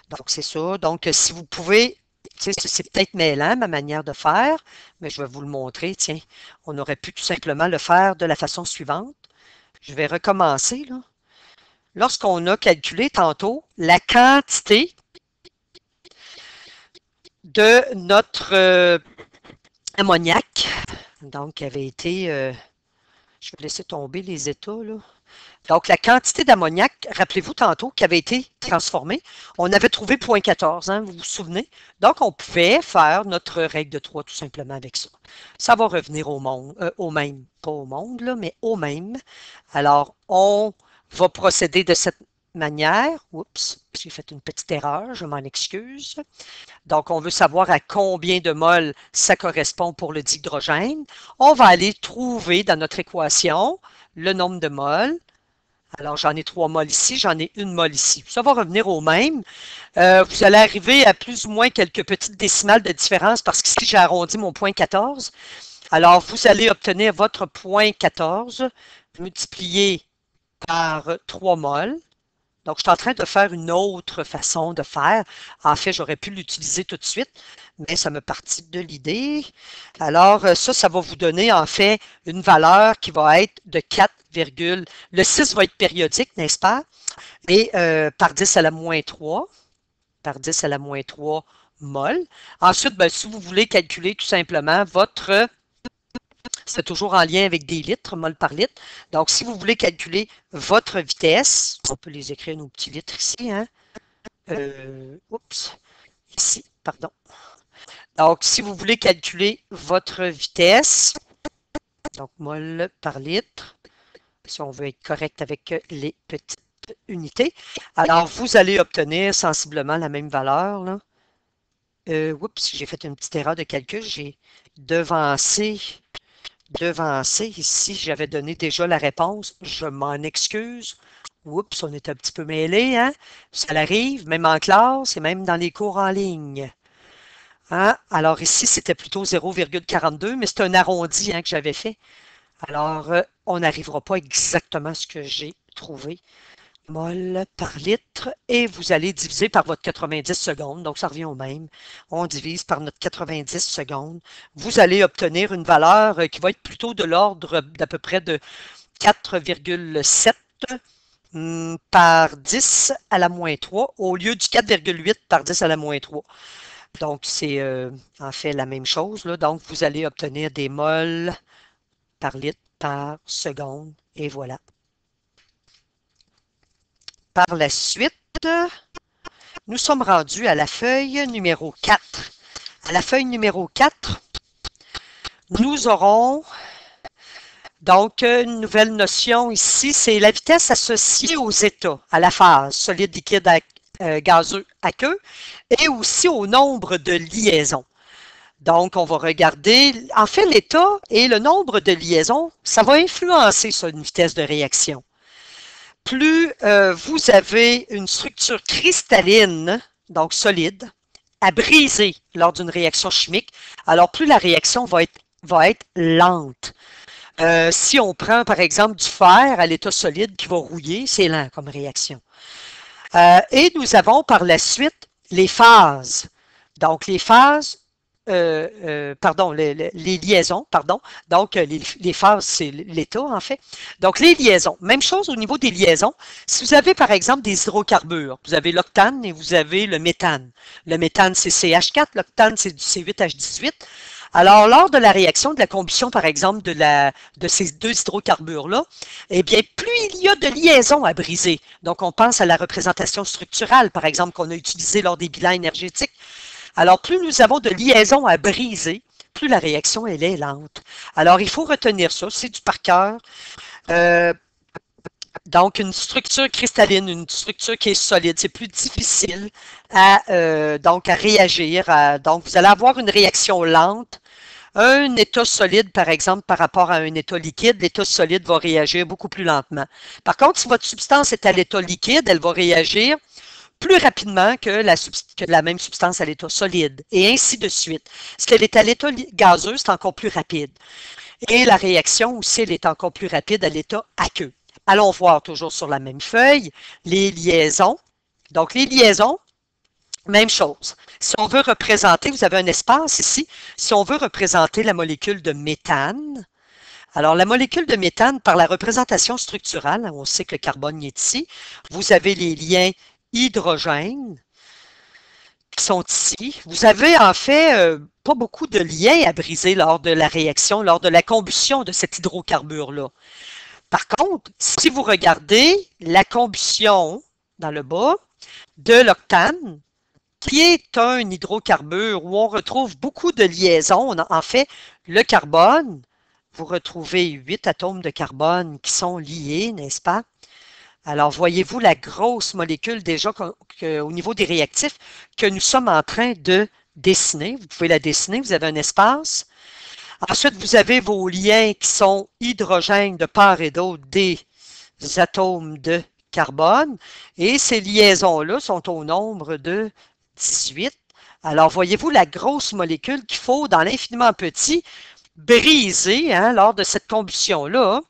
donc, c'est ça. Donc, si vous pouvez... C'est peut-être mêlant, ma manière de faire, mais je vais vous le montrer. Tiens, on aurait pu tout simplement le faire de la façon suivante. Je vais recommencer, là. Lorsqu'on a calculé tantôt la quantité de notre ammoniac, donc, qui avait été... je vais laisser tomber les états, là. Donc, la quantité d'ammoniac, rappelez-vous tantôt, qui avait été transformée, on avait trouvé 0,14, hein, vous vous souvenez? Donc, on pouvait faire notre règle de 3 tout simplement avec ça. Ça va revenir au monde, au même, pas au monde, là, mais au même. Alors, on va procéder de cette manière. Oups, j'ai fait une petite erreur, je m'en excuse. Donc, on veut savoir à combien de moles ça correspond pour le dihydrogène. On va aller trouver dans notre équation le nombre de moles. Alors, j'en ai 3 moles ici, j'en ai 1 mole ici. Ça va revenir au même. Vous allez arriver à plus ou moins quelques petites décimales de différence parce qu'ici, j'ai arrondi mon point 14. Alors, vous allez obtenir votre point 14 multiplié par 3 moles. Donc, je suis en train de faire une autre façon de faire. En fait, j'aurais pu l'utiliser tout de suite, mais ça me partit de l'idée. Alors, ça va vous donner en fait une valeur qui va être de 4, le 6 va être périodique, n'est-ce pas? Et par 10 à la moins 3, par 10 à la moins 3 mol. Ensuite, ben, si vous voulez calculer tout simplement votre... C'est toujours en lien avec des litres, mol par litre. Donc, si vous voulez calculer votre vitesse, on peut les écrire nos petits litres ici, hein? Oups, ici, pardon. Donc, si vous voulez calculer votre vitesse, donc mol par litre, si on veut être correct avec les petites unités, alors vous allez obtenir sensiblement la même valeur, là. Oups, j'ai fait une petite erreur de calcul, j'ai devancé ici, j'avais donné déjà la réponse, je m'en excuse. Oups, on est un petit peu mêlés, hein? Ça arrive, même en classe et même dans les cours en ligne. Hein? Alors ici, c'était plutôt 0,42, mais c'est un arrondi hein, que j'avais fait. Alors, on n'arrivera pas exactement à ce que j'ai trouvé. Mol par litre, et vous allez diviser par votre 90 secondes, donc ça revient au même. On divise par notre 90 secondes. Vous allez obtenir une valeur qui va être plutôt de l'ordre d'à peu près de 4,7 par 10 à la moins 3, au lieu du 4,8 par 10 à la moins 3. Donc, c'est en fait la même chose. Là. Donc, vous allez obtenir des moles par litre par seconde, et voilà. Par la suite, nous sommes rendus à la feuille numéro 4. À la feuille numéro 4, nous aurons donc une nouvelle notion ici, c'est la vitesse associée aux états, à la phase solide, liquide, gazeux, aqueux, et aussi au nombre de liaisons. Donc, on va regarder, en fait, l'état et le nombre de liaisons, ça va influencer sur une vitesse de réaction. Plus vous avez une structure cristalline, donc solide, à briser lors d'une réaction chimique, alors plus la réaction va être lente. Si on prend par exemple du fer à l'état solide qui va rouiller, c'est lent comme réaction. Et nous avons par la suite les phases. Donc les phases, les liaisons, pardon. Donc, les phases, c'est l'état, en fait. Donc, les liaisons. Même chose au niveau des liaisons. Si vous avez, par exemple, des hydrocarbures, vous avez l'octane et vous avez le méthane. Le méthane, c'est CH4, l'octane, c'est du C8H18. Alors, lors de la réaction de la combustion, par exemple, de ces deux hydrocarbures-là, eh bien, plus il y a de liaisons à briser. Donc, on pense à la représentation structurale, par exemple, qu'on a utilisée lors des bilans énergétiques. Alors, plus nous avons de liaisons à briser, plus la réaction, elle est lente. Alors, il faut retenir ça, c'est du par cœur. Donc, une structure cristalline, une structure qui est solide, c'est plus difficile à réagir. Donc, vous allez avoir une réaction lente. Un état solide, par exemple, par rapport à un état liquide, l'état solide va réagir beaucoup plus lentement. Par contre, si votre substance est à l'état liquide, elle va réagir plus rapidement que la même substance à l'état solide, et ainsi de suite. Si elle est à l'état gazeux, c'est encore plus rapide. Et la réaction aussi, elle est encore plus rapide à l'état aqueux. Allons voir toujours sur la même feuille les liaisons. Donc, les liaisons, même chose. Si on veut représenter, vous avez un espace ici, si on veut représenter la molécule de méthane, alors la molécule de méthane, par la représentation structurale, on sait que le carbone est ici, vous avez les liens hydrogène qui sont ici. Vous avez en fait pas beaucoup de liens à briser lors de la réaction, lors de la combustion de cet hydrocarbure-là. Par contre, si vous regardez la combustion dans le bas de l'octane, qui est un hydrocarbure où on retrouve beaucoup de liaisons. En fait, le carbone, vous retrouvez 8 atomes de carbone qui sont liés, n'est-ce pas? Alors, voyez-vous la grosse molécule déjà au niveau des réactifs que nous sommes en train de dessiner. Vous pouvez la dessiner, vous avez un espace. Ensuite, vous avez vos liens qui sont hydrogène de part et d'autre des atomes de carbone. Et ces liaisons-là sont au nombre de 18. Alors, voyez-vous la grosse molécule qu'il faut dans l'infiniment petit briser lors de cette combustion-là.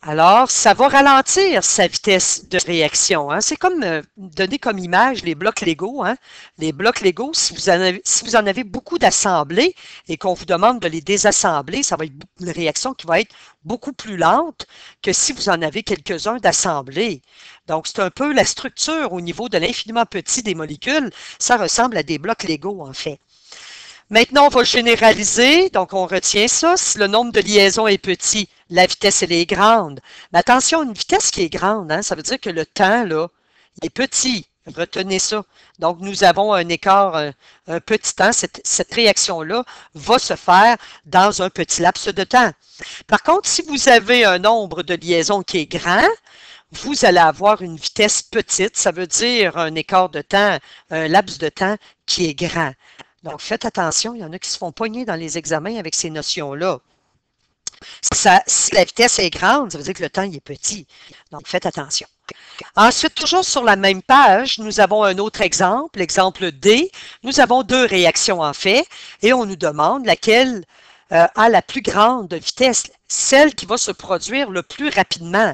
Alors, ça va ralentir sa vitesse de réaction. C'est comme donner comme image les blocs Lego. Les blocs Lego, si vous en avez beaucoup d'assemblés et qu'on vous demande de les désassembler, ça va être une réaction qui va être beaucoup plus lente que si vous en avez quelques-uns d'assemblés. Donc, c'est un peu la structure au niveau de l'infiniment petit des molécules. Ça ressemble à des blocs Lego, en fait. Maintenant, on va généraliser, donc on retient ça. Si le nombre de liaisons est petit, la vitesse, elle est grande. Mais attention, une vitesse qui est grande, ça veut dire que le temps, là, il est petit. Retenez ça. Donc, nous avons un écart, un petit temps. Cette réaction-là va se faire dans un petit laps de temps. Par contre, si vous avez un nombre de liaisons qui est grand, vous allez avoir une vitesse petite. Ça veut dire un écart de temps, un laps de temps qui est grand. Donc, faites attention, il y en a qui se font pogner dans les examens avec ces notions-là. Si la vitesse est grande, ça veut dire que le temps il est petit. Donc, faites attention. Ensuite, toujours sur la même page, nous avons un autre exemple, l'exemple D. Nous avons deux réactions en fait, et on nous demande laquelle a la plus grande vitesse, celle qui va se produire le plus rapidement.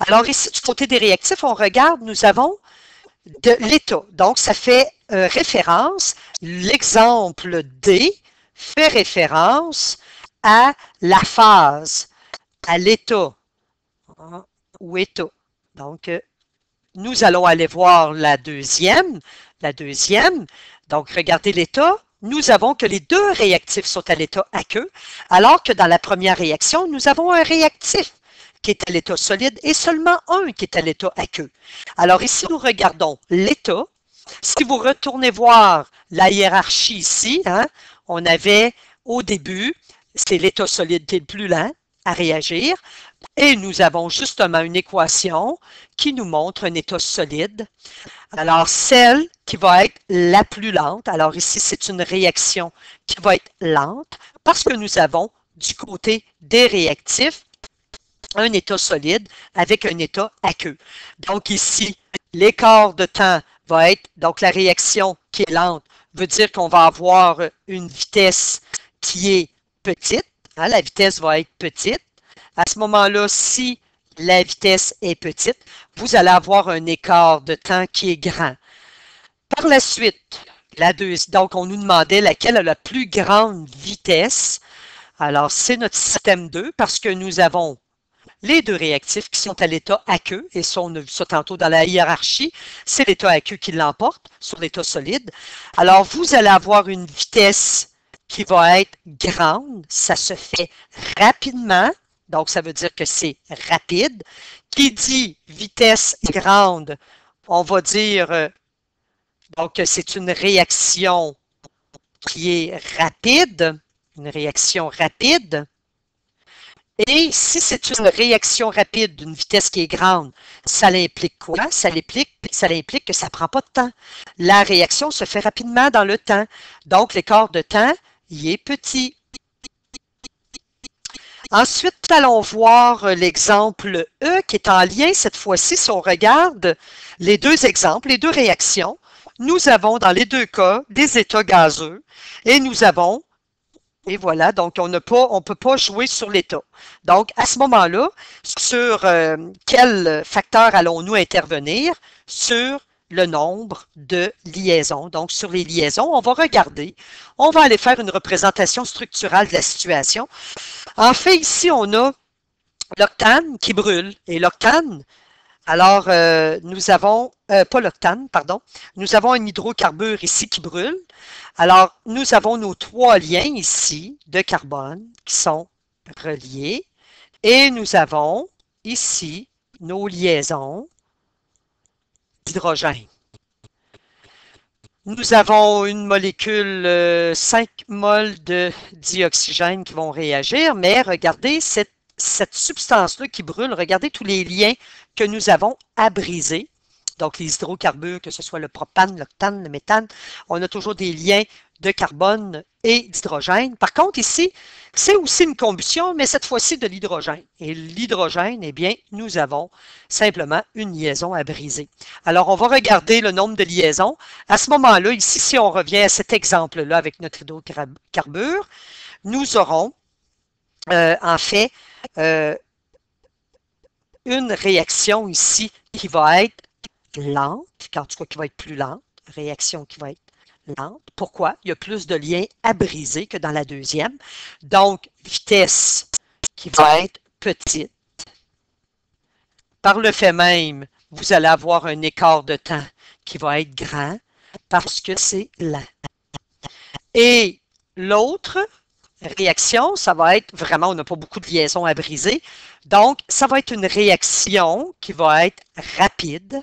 Alors ici, du côté des réactifs, on regarde, nous avons de l'état. Donc, ça fait référence, l'exemple D fait référence à la phase, à l'état ou état. Donc, nous allons aller voir la deuxième. Donc, regardez l'état. Nous avons que les deux réactifs sont à l'état aqueux, alors que dans la première réaction, nous avons un réactif qui est à l'état solide et seulement un qui est à l'état aqueux. Alors ici, nous regardons l'état. Si vous retournez voir la hiérarchie ici, on avait au début, c'est l'état solide qui est le plus lent à réagir, et nous avons justement une équation qui nous montre un état solide. Alors, celle qui va être la plus lente, alors ici, c'est une réaction qui va être lente parce que nous avons du côté des réactifs un état solide avec un état aqueux. Donc ici, l'écart de temps va être, donc la réaction qui est lente veut dire qu'on va avoir une vitesse qui est petite. La vitesse va être petite. À ce moment-là, si la vitesse est petite, vous allez avoir un écart de temps qui est grand. Par la suite, donc on nous demandait laquelle a la plus grande vitesse. Alors, c'est notre système 2 parce que nous avons les deux réactifs qui sont à l'état aqueux, et ça, on a vu ça tantôt dans la hiérarchie, c'est l'état aqueux qui l'emporte sur l'état solide. Alors, vous allez avoir une vitesse qui va être grande, ça se fait rapidement, donc ça veut dire que c'est rapide. Qui dit vitesse grande, on va dire, donc c'est une réaction qui est rapide, une réaction rapide. Et si c'est une réaction rapide d'une vitesse qui est grande, ça implique quoi? Ça implique que ça ne prend pas de temps. La réaction se fait rapidement dans le temps. Donc, l'écart de temps, il est petit. Ensuite, allons voir l'exemple E qui est en lien cette fois-ci. Si on regarde les deux exemples, les deux réactions, nous avons dans les deux cas des états gazeux et nous avons et voilà, donc on ne peut pas jouer sur l'état. Donc, à ce moment-là, sur quel facteur allons-nous intervenir? Sur le nombre de liaisons. Donc, sur les liaisons, on va regarder. On va aller faire une représentation structurale de la situation. En fait, ici, on a l'octane qui brûle. Et l'octane, alors, nous avons, pas l'octane, pardon, nous avons un hydrocarbure ici qui brûle. Alors, nous avons nos trois liens ici de carbone qui sont reliés. Et nous avons ici nos liaisons d'hydrogène. Nous avons une molécule, 5 moles de dioxygène qui vont réagir, mais regardez cette substance-là qui brûle, regardez tous les liens que nous avons à briser. Donc, les hydrocarbures, que ce soit le propane, l'octane, le méthane, on a toujours des liens de carbone et d'hydrogène. Par contre, ici, c'est aussi une combustion, mais cette fois-ci de l'hydrogène. Et l'hydrogène, eh bien, nous avons simplement une liaison à briser. Alors, on va regarder le nombre de liaisons. À ce moment-là, ici, si on revient à cet exemple-là avec notre hydrocarbure, nous aurons, en fait, une réaction ici qui va être lente, en tout cas qui va être plus lente, réaction qui va être lente. Pourquoi? Il y a plus de liens à briser que dans la deuxième. Donc, vitesse qui va être petite. Par le fait même, vous allez avoir un écart de temps qui va être grand parce que c'est lent. Et l'autre réaction, ça va être vraiment, on n'a pas beaucoup de liaisons à briser. Donc, ça va être une réaction qui va être rapide.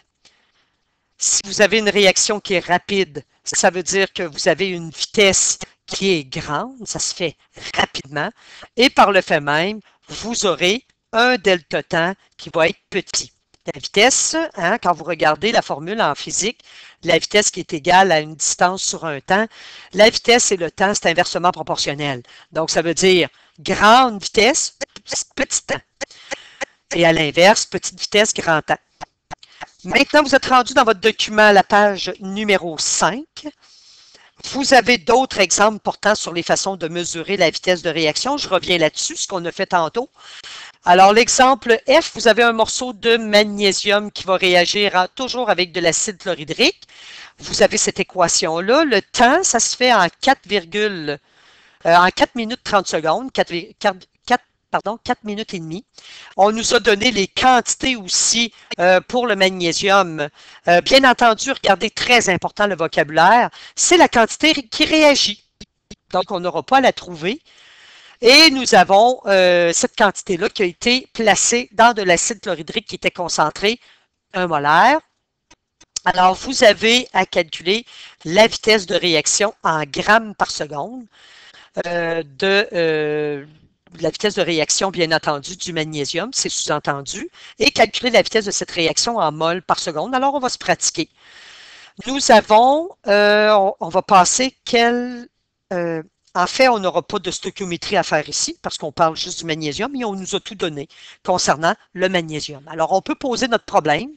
Si vous avez une réaction qui est rapide, ça veut dire que vous avez une vitesse qui est grande, ça se fait rapidement. Et par le fait même, vous aurez un delta temps qui va être petit. La vitesse, hein, quand vous regardez la formule en physique, la vitesse qui est égale à une distance sur un temps, la vitesse et le temps, c'est inversement proportionnel. Donc, ça veut dire grande vitesse, petit temps. Et à l'inverse, petite vitesse, grand temps. Maintenant, vous êtes rendu dans votre document à la page numéro 5. Vous avez d'autres exemples portant sur les façons de mesurer la vitesse de réaction. Je reviens là-dessus, ce qu'on a fait tantôt. Alors, l'exemple F, vous avez un morceau de magnésium qui va réagir toujours avec de l'acide chlorhydrique. Vous avez cette équation-là. Le temps, ça se fait en 4 minutes 30 secondes, 4 minutes et demie. On nous a donné les quantités aussi pour le magnésium. Bien entendu, regardez, très important le vocabulaire, c'est la quantité qui réagit. Donc, on n'aura pas à la trouver. Et nous avons cette quantité-là qui a été placée dans de l'acide chlorhydrique qui était concentré 1 molaire. Alors, vous avez à calculer la vitesse de réaction en grammes par seconde la vitesse de réaction, bien entendu, du magnésium, c'est sous-entendu, et calculer la vitesse de cette réaction en mol par seconde. Alors, on va se pratiquer. Nous avons, on va passer en fait, on n'aura pas de stoichiométrie à faire ici, parce qu'on parle juste du magnésium, et on nous a tout donné concernant le magnésium. Alors, on peut poser notre problème.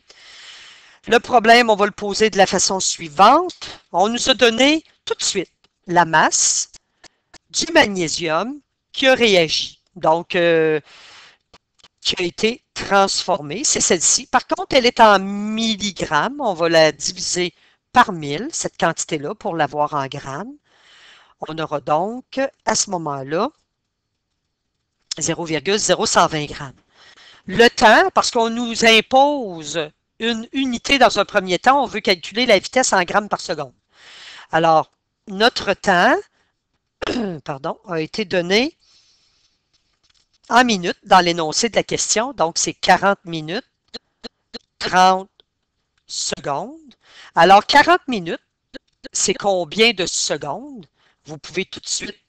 Le problème, on va le poser de la façon suivante. On nous a donné tout de suite la masse du magnésium qui a réagi, donc qui a été transformée, c'est celle-ci. Par contre, elle est en milligrammes, on va la diviser par 1000, cette quantité-là, pour l'avoir en grammes. On aura donc, à ce moment-là, 0,0120 grammes. Le temps, parce qu'on nous impose une unité dans un premier temps, on veut calculer la vitesse en grammes par seconde. Alors, notre temps, pardon, a été donné en minutes dans l'énoncé de la question. Donc, c'est 40 minutes, 30 secondes. Alors, 40 minutes, c'est combien de secondes? Vous pouvez tout de suite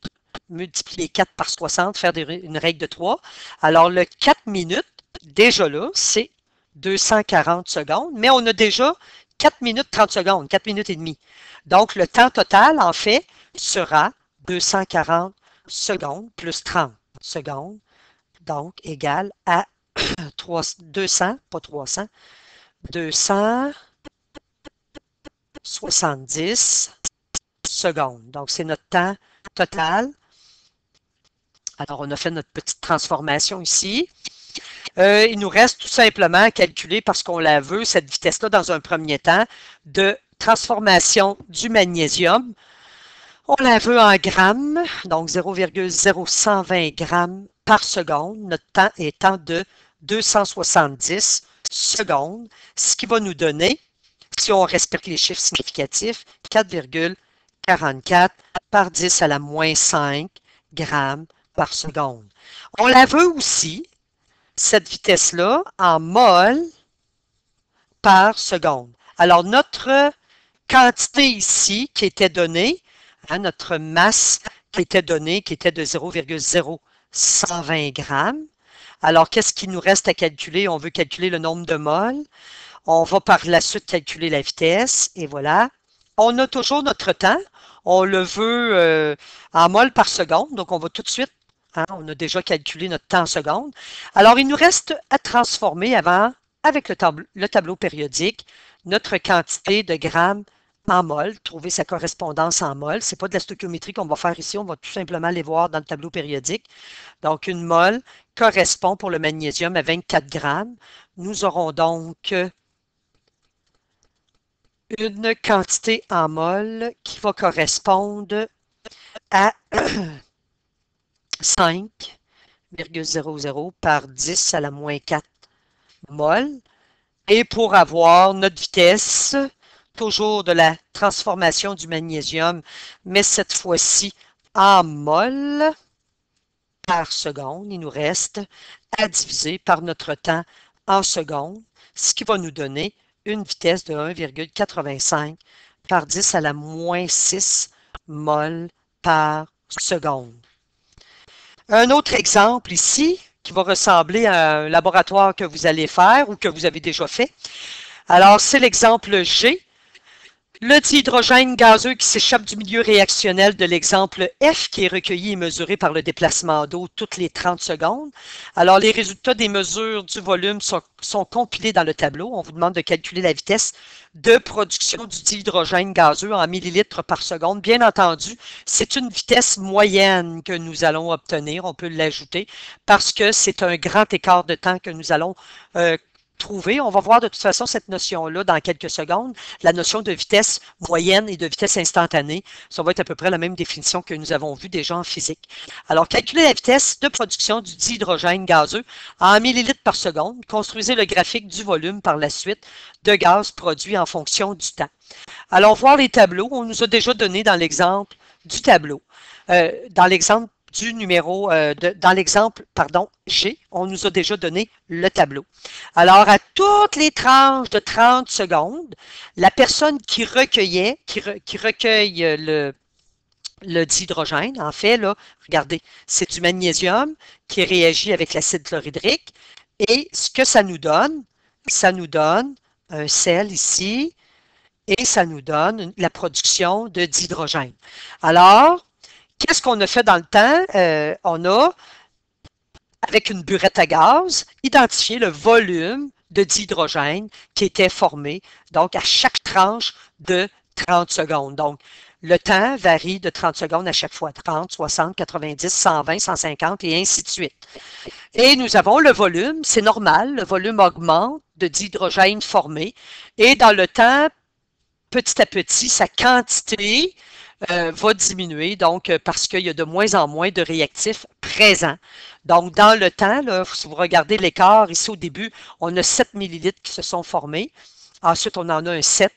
multiplier 4 par 60, faire une règle de 3. Alors, le 4 minutes, déjà là, c'est 240 secondes, mais on a déjà 4 minutes 30 secondes, 4 minutes et demie. Donc, le temps total, en fait, sera 240 secondes plus 30 secondes, donc égal à 200, pas 300, 270 secondes. Donc, c'est notre temps total. Alors, on a fait notre petite transformation ici. Il nous reste tout simplement à calculer, parce qu'on la veut, cette vitesse-là, dans un premier temps, de transformation du magnésium. On la veut en grammes, donc 0,0120 grammes par seconde. Notre temps étant de 270 secondes, ce qui va nous donner, si on respecte les chiffres significatifs, 4,44 par 10 à la moins 5 grammes par seconde. On la veut aussi cette vitesse-là en mol par seconde. Alors, notre quantité ici qui était donnée, notre masse qui était donnée, qui était de 0,0120 grammes. Alors, qu'est-ce qu'il nous reste à calculer? On veut calculer le nombre de moles. On va par la suite calculer la vitesse. Et voilà. On a toujours notre temps. On le veut en moles par seconde. Donc, on va tout de suite, on a déjà calculé notre temps en secondes. Alors, il nous reste à transformer avant, avec le tableau périodique, notre quantité de grammes en mol, trouver sa correspondance en mol. Ce n'est pas de la stoichiométrie qu'on va faire ici, on va tout simplement les voir dans le tableau périodique. Donc, une mol correspond pour le magnésium à 24 grammes. Nous aurons donc une quantité en mol qui va correspondre à 5,00 par 10 à la moins 4 mol. Et pour avoir notre vitesse, toujours de la transformation du magnésium, mais cette fois-ci en mol par seconde, il nous reste à diviser par notre temps en secondes, ce qui va nous donner une vitesse de 1,85 par 10 à la moins 6 mol par seconde. Un autre exemple ici, qui va ressembler à un laboratoire que vous allez faire ou que vous avez déjà fait. Alors, c'est l'exemple G. Le dihydrogène gazeux qui s'échappe du milieu réactionnel de l'exemple F qui est recueilli et mesuré par le déplacement d'eau toutes les 30 secondes. Alors, les résultats des mesures du volume sont compilés dans le tableau. On vous demande de calculer la vitesse de production du dihydrogène gazeux en millilitres par seconde. Bien entendu, c'est une vitesse moyenne que nous allons obtenir. On peut l'ajouter parce que c'est un grand écart de temps que nous allons trouver. On va voir de toute façon cette notion-là dans quelques secondes, la notion de vitesse moyenne et de vitesse instantanée. Ça va être à peu près la même définition que nous avons vue déjà en physique. Alors, calculez la vitesse de production du dihydrogène gazeux en millilitres par seconde. Construisez le graphique du volume par la suite de gaz produit en fonction du temps. Alors, voir les tableaux. On nous a déjà donné dans l'exemple du tableau. Dans l'exemple du numéro, dans l'exemple, G, on nous a déjà donné le tableau. Alors, à toutes les tranches de 30 secondes, la personne qui recueille le dihydrogène, en fait, là, regardez, c'est du magnésium qui réagit avec l'acide chlorhydrique. Et ce que ça nous donne un sel ici, et ça nous donne la production de dihydrogène. Alors, qu'est-ce qu'on a fait dans le temps? On a, avec une burette à gaz, identifié le volume de dihydrogène qui était formé, donc à chaque tranche de 30 secondes. Donc, le temps varie de 30 secondes à chaque fois, 30, 60, 90, 120, 150 et ainsi de suite. Et nous avons le volume, c'est normal, le volume augmente de dihydrogène formé et dans le temps, petit à petit, sa quantité va diminuer, donc parce qu'il y a de moins en moins de réactifs présents. Donc, dans le temps, là, si vous regardez l'écart, ici au début, on a 7 millilitres qui se sont formés. Ensuite, on en a un 7.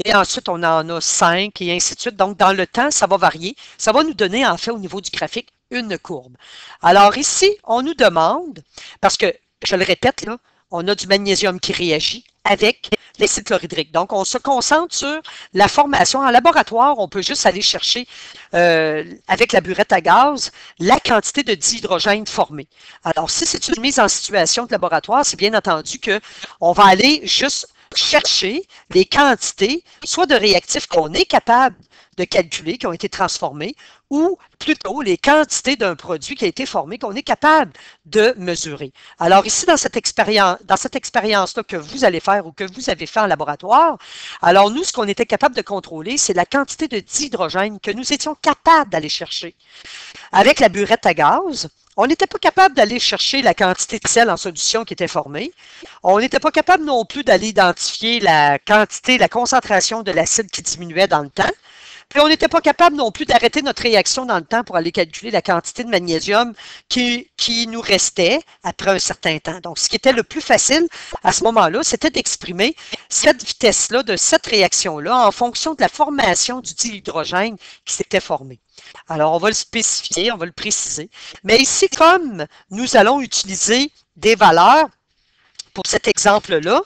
Et ensuite, on en a 5 et ainsi de suite. Donc, dans le temps, ça va varier. Ça va nous donner, en fait, au niveau du graphique, une courbe. Alors ici, on nous demande, parce que, je le répète, là, on a du magnésium qui réagit avec l'acide chlorhydrique. Donc, on se concentre sur la formation. En laboratoire, on peut juste aller chercher, avec la burette à gaz, la quantité de dihydrogène formée. Alors, si c'est une mise en situation de laboratoire, c'est bien entendu qu'on va aller juste chercher les quantités, soit de réactifs qu'on est capable de calculer, qui ont été transformés, ou plutôt les quantités d'un produit qui a été formé, qu'on est capable de mesurer. Alors ici, dans cette expérience-là que vous allez faire ou que vous avez fait en laboratoire, alors nous, ce qu'on était capable de contrôler, c'est la quantité de dihydrogène que nous étions capables d'aller chercher. Avec la burette à gaz, on n'était pas capable d'aller chercher la quantité de sel en solution qui était formée. On n'était pas capable non plus d'aller identifier la quantité, la concentration de l'acide qui diminuait dans le temps. Puis on n'était pas capable non plus d'arrêter notre réaction dans le temps pour aller calculer la quantité de magnésium qui nous restait après un certain temps. Donc, ce qui était le plus facile à ce moment-là, c'était d'exprimer cette vitesse-là de cette réaction-là en fonction de la formation du dihydrogène qui s'était formé. Alors, on va le spécifier, on va le préciser. Mais ici, comme nous allons utiliser des valeurs pour cet exemple-là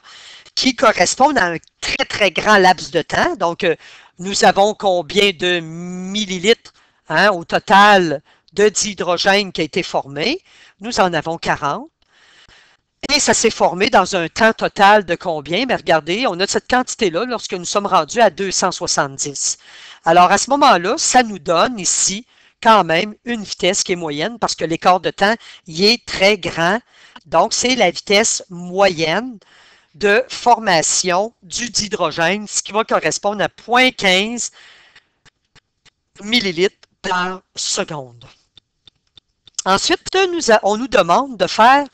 qui correspondent à un très, très grand laps de temps. Donc, nous avons combien de millilitres au total de dihydrogène qui a été formé? Nous en avons 40. Et ça s'est formé dans un temps total de combien? Mais regardez, on a cette quantité-là lorsque nous sommes rendus à 270. Alors, à ce moment-là, ça nous donne ici quand même une vitesse qui est moyenne parce que l'écart de temps y est très grand. Donc, c'est la vitesse moyenne de formation du dihydrogène, ce qui va correspondre à 0,15 millilitres par seconde. Ensuite, on nous demande de faire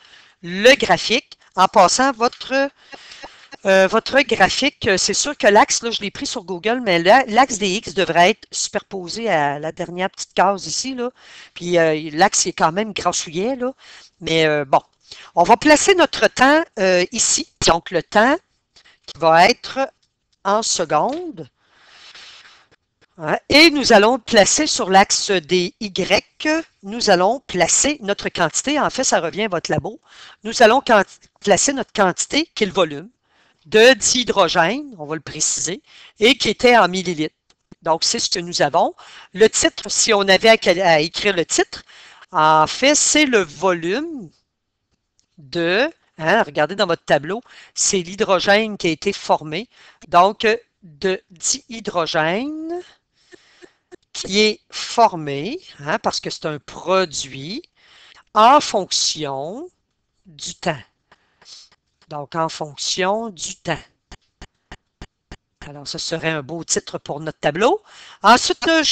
le graphique. En passant, votre graphique, c'est sûr que l'axe, là, je l'ai pris sur Google, mais l'axe des X devrait être superposé à la dernière petite case ici, là. Puis l'axe est quand même grassouillet, là. Mais bon, on va placer notre temps ici. Donc, le temps qui va être en secondes. Et nous allons placer sur l'axe des Y, nous allons placer notre quantité. En fait, ça revient à votre labo. Nous allons placer notre quantité, qui est le volume, de dihydrogène, on va le préciser, et qui était en millilitres. Donc, c'est ce que nous avons. Le titre, si on avait à écrire le titre, en fait, c'est le volume de, regardez dans votre tableau, c'est l'hydrogène qui a été formé. Donc, de dihydrogène qui est formé, parce que c'est un produit, en fonction du temps. Donc, en fonction du temps. Alors, ce serait un beau titre pour notre tableau. Ensuite, là,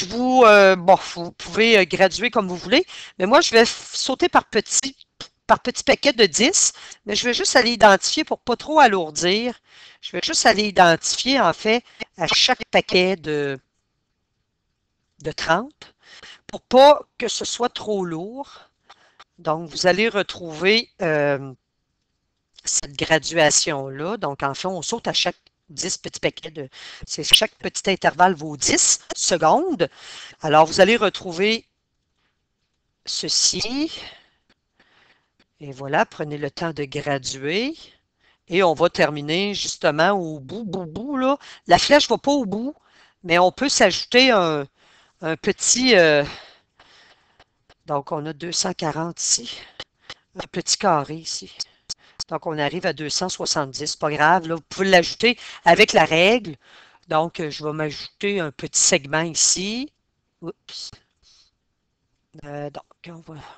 vous pouvez graduer comme vous voulez, mais moi, je vais sauter par petits paquets de 10, mais je vais juste aller identifier pour ne pas trop alourdir. Je vais juste aller identifier, en fait, à chaque paquet de 30 pour pas que ce soit trop lourd. Donc, vous allez retrouver cette graduation-là. Donc, en fait, on saute à chaque 10 petits paquets de... Chaque petit intervalle vaut 10 secondes. Alors, vous allez retrouver ceci. Et voilà, prenez le temps de graduer. Et on va terminer justement au bout, là. La flèche ne va pas au bout, mais on peut s'ajouter un petit... donc, on a 240 ici. Un petit carré ici. Donc, on arrive à 270. Pas grave, là, vous pouvez l'ajouter avec la règle. Donc, je vais m'ajouter un petit segment ici. Oups. Donc,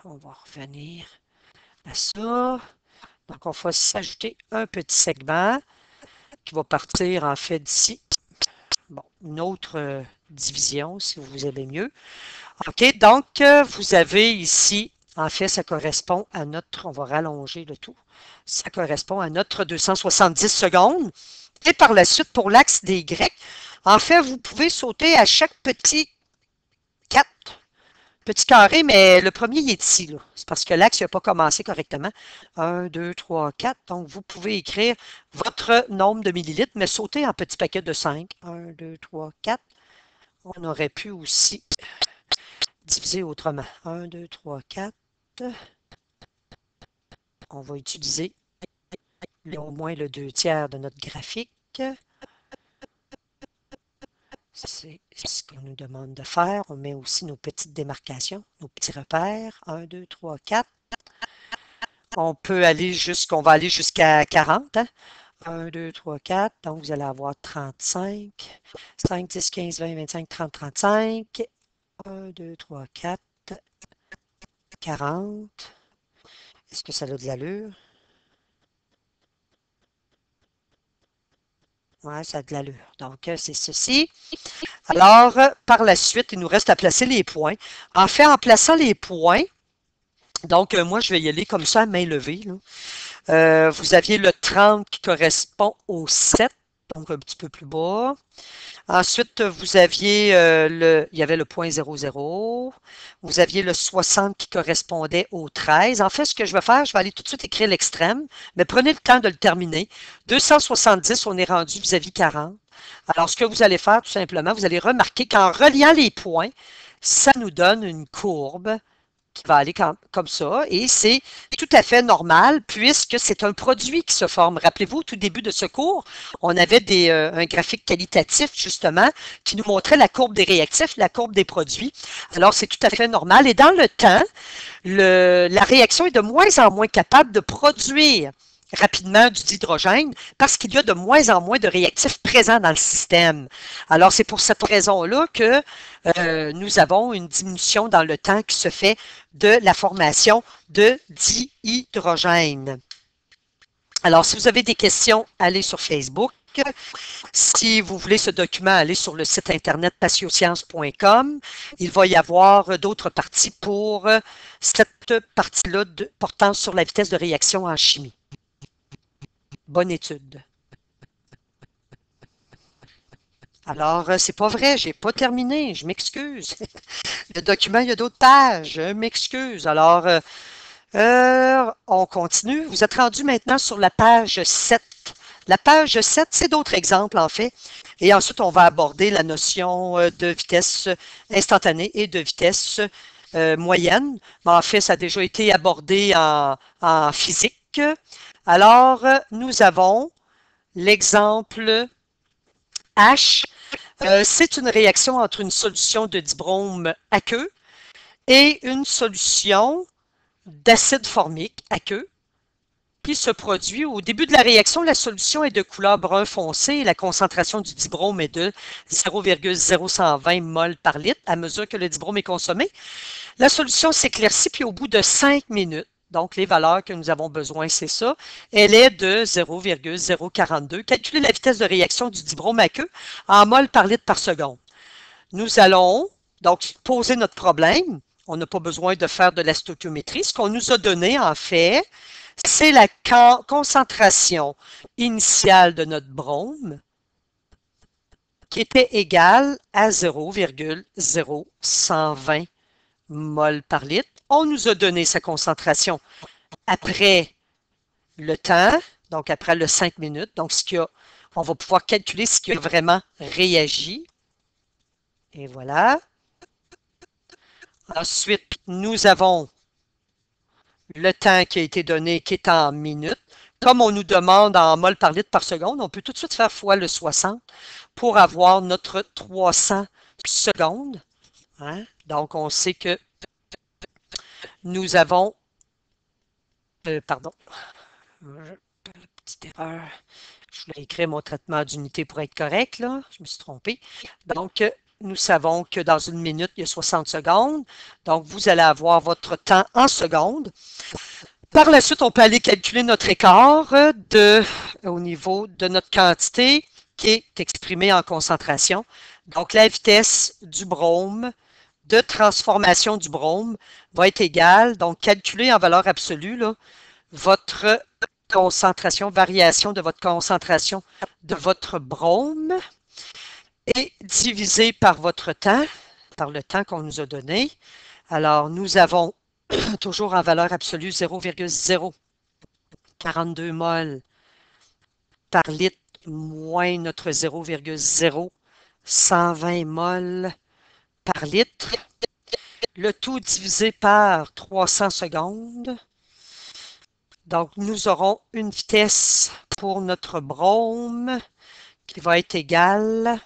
on va revenir à ça. Donc, on va s'ajouter un petit segment qui va partir en fait d'ici. Bon, une autre division, si vous aimez mieux. OK, donc, vous avez ici, en fait, ça correspond à notre, on va rallonger le tout, ça correspond à notre 270 secondes. Et par la suite, pour l'axe des Y, en fait, vous pouvez sauter à chaque petit 4 petits carrés, mais le premier, il est ici. C'est parce que l'axe n'a pas commencé correctement. 1, 2, 3, 4. Donc, vous pouvez écrire votre nombre de millilitres, mais sauter en petits paquets de 5. 1, 2, 3, 4. On aurait pu aussi diviser autrement. 1, 2, 3, 4. On va utiliser au moins le 2/3 de notre graphique. C'est ce qu'on nous demande de faire. On met aussi nos petites démarcations, nos petits repères. 1, 2, 3, 4. On va aller jusqu'à 40. 1, 2, 3, 4. Donc, vous allez avoir 35. 5, 10, 15, 20, 25, 30, 35. 1, 2, 3, 4. 40. Est-ce que ça a de l'allure? Oui, ça a de l'allure. Donc, c'est ceci. Alors, par la suite, il nous reste à placer les points. En fait, en plaçant les points, donc, moi, je vais y aller comme ça à main levée. Là. Vous aviez le 30 qui correspond au 7, donc un petit peu plus bas. Ensuite, vous aviez il y avait le point 00. Vous aviez le 60 qui correspondait au 13. En fait, ce que je vais faire, je vais aller tout de suite écrire l'extrême, mais prenez le temps de le terminer. 270, on est rendu vis-à-vis 40. Alors, ce que vous allez faire, tout simplement, vous allez remarquer qu'en reliant les points, ça nous donne une courbe qui va aller comme ça, et c'est tout à fait normal puisque c'est un produit qui se forme. Rappelez-vous, au tout début de ce cours, on avait un graphique qualitatif, justement, qui nous montrait la courbe des réactifs, la courbe des produits. Alors, c'est tout à fait normal. Et dans le temps, la réaction est de moins en moins capable de produire rapidement du dihydrogène parce qu'il y a de moins en moins de réactifs présents dans le système. Alors, c'est pour cette raison-là que nous avons une diminution dans le temps qui se fait de la formation de dihydrogène. Alors, si vous avez des questions, allez sur Facebook. Si vous voulez ce document, allez sur le site internet patiosciences.com. Il va y avoir d'autres parties pour cette partie-là portant sur la vitesse de réaction en chimie. Bonne étude. Alors, c'est pas vrai, j'ai pas terminé, je m'excuse. Le document, il y a d'autres pages, je m'excuse. Alors, on continue. Vous êtes rendu maintenant sur la page 7. La page 7, c'est d'autres exemples, en fait. Et ensuite, on va aborder la notion de vitesse instantanée et de vitesse moyenne. Mais en fait, ça a déjà été abordé en physique. Alors, nous avons l'exemple H. C'est une réaction entre une solution de dibrome aqueux et une solution d'acide formique aqueux qui se produit au début de la réaction. La solution est de couleur brun foncé et la concentration du dibrome est de 0,0120 mol par litre à mesure que le dibrome est consommé. La solution s'éclaircit, puis au bout de 5 minutes, donc les valeurs que nous avons besoin, c'est ça, elle est de 0,042. Calculer la vitesse de réaction du dibrome aqueux en mol par litre par seconde. Nous allons donc poser notre problème. On n'a pas besoin de faire de la stoichiométrie. Ce qu'on nous a donné, en fait, c'est la concentration initiale de notre brome qui était égale à 0,0120 mol par litre. On nous a donné sa concentration après le temps, donc après le 5 minutes. Donc, on va pouvoir calculer ce qui a vraiment réagi. Et voilà. Ensuite, nous avons le temps qui a été donné, qui est en minutes. Comme on nous demande en mol par litre par seconde, on peut tout de suite faire fois le 60 pour avoir notre 300 secondes. Hein? Donc, on sait que nous avons... pardon. Petite erreur. Je voulais écrire mon traitement d'unité pour être correct, là. Je me suis trompée. Donc, nous savons que dans une minute, il y a 60 secondes. Donc, vous allez avoir votre temps en secondes. Par la suite, on peut aller calculer notre écart au niveau de notre quantité qui est exprimée en concentration. Donc, la vitesse du brome de transformation du brome va être égale, donc calculée en valeur absolue, là, votre concentration, variation de votre concentration de votre brome et divisé par votre temps, par le temps qu'on nous a donné. Alors, nous avons toujours en valeur absolue 0,042 mol par litre moins notre 0,0120 mol par litre. Le tout divisé par 300 secondes. Donc, nous aurons une vitesse pour notre brome qui va être égale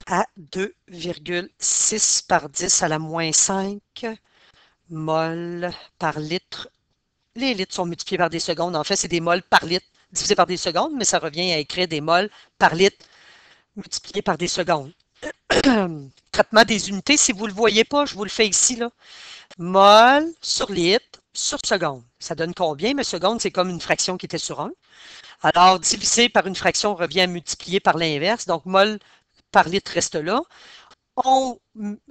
à 2,6 par 10 à la moins 5 mol par litre. Les litres sont multipliés par des secondes. En fait, c'est des mols par litre divisé par des secondes, mais ça revient à écrire des mols par litre multipliés par des secondes. Traitement des unités, si vous ne le voyez pas, je vous le fais ici, là. Mol sur litre sur seconde. Ça donne combien? Mais seconde, c'est comme une fraction qui était sur 1. Alors, divisé par une fraction revient à multiplier par l'inverse. Donc, mol par litre reste là. On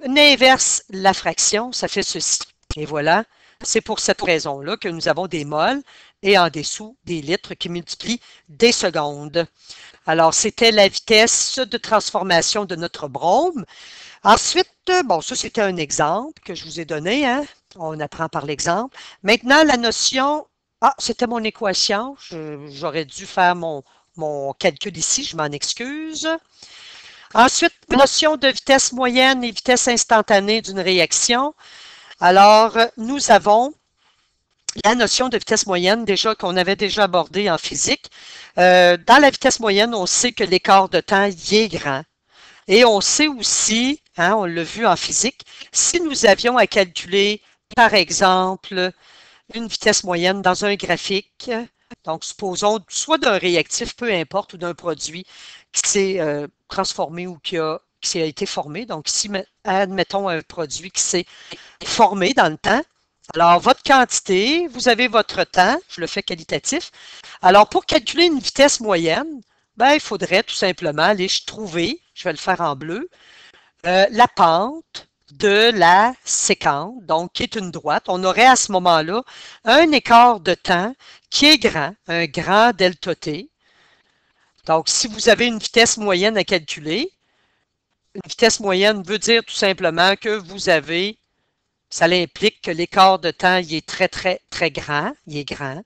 inverse la fraction, ça fait ceci. Et voilà, c'est pour cette raison-là que nous avons des mols et en dessous des litres qui multiplient des secondes. Alors, c'était la vitesse de transformation de notre brome. Ensuite, bon, ça c'était un exemple que je vous ai donné, hein? On apprend par l'exemple. Maintenant, la notion, c'était mon équation, j'aurais dû faire mon calcul ici, je m'en excuse. Ensuite, notion de vitesse moyenne et vitesse instantanée d'une réaction. Alors, nous avons la notion de vitesse moyenne déjà qu'on avait déjà abordée en physique. Dans la vitesse moyenne, on sait que l'écart de temps y est grand. Et on sait aussi, hein, on l'a vu en physique, si nous avions à calculer, par exemple, une vitesse moyenne dans un graphique, donc supposons soit d'un réactif, peu importe, ou d'un produit qui s'est transformé ou qui a été formé. Donc ici, admettons un produit qui s'est formé dans le temps. Alors, votre quantité, vous avez votre temps, je le fais qualitatif. Alors, pour calculer une vitesse moyenne, ben, il faudrait tout simplement aller trouver, je vais le faire en bleu, la pente de la séquente, donc qui est une droite. On aurait à ce moment-là un écart de temps qui est grand, un grand delta t. Donc, si vous avez une vitesse moyenne à calculer, une vitesse moyenne veut dire tout simplement que vous avez, ça implique que l'écart de temps il est très, très, très grand, il est grand.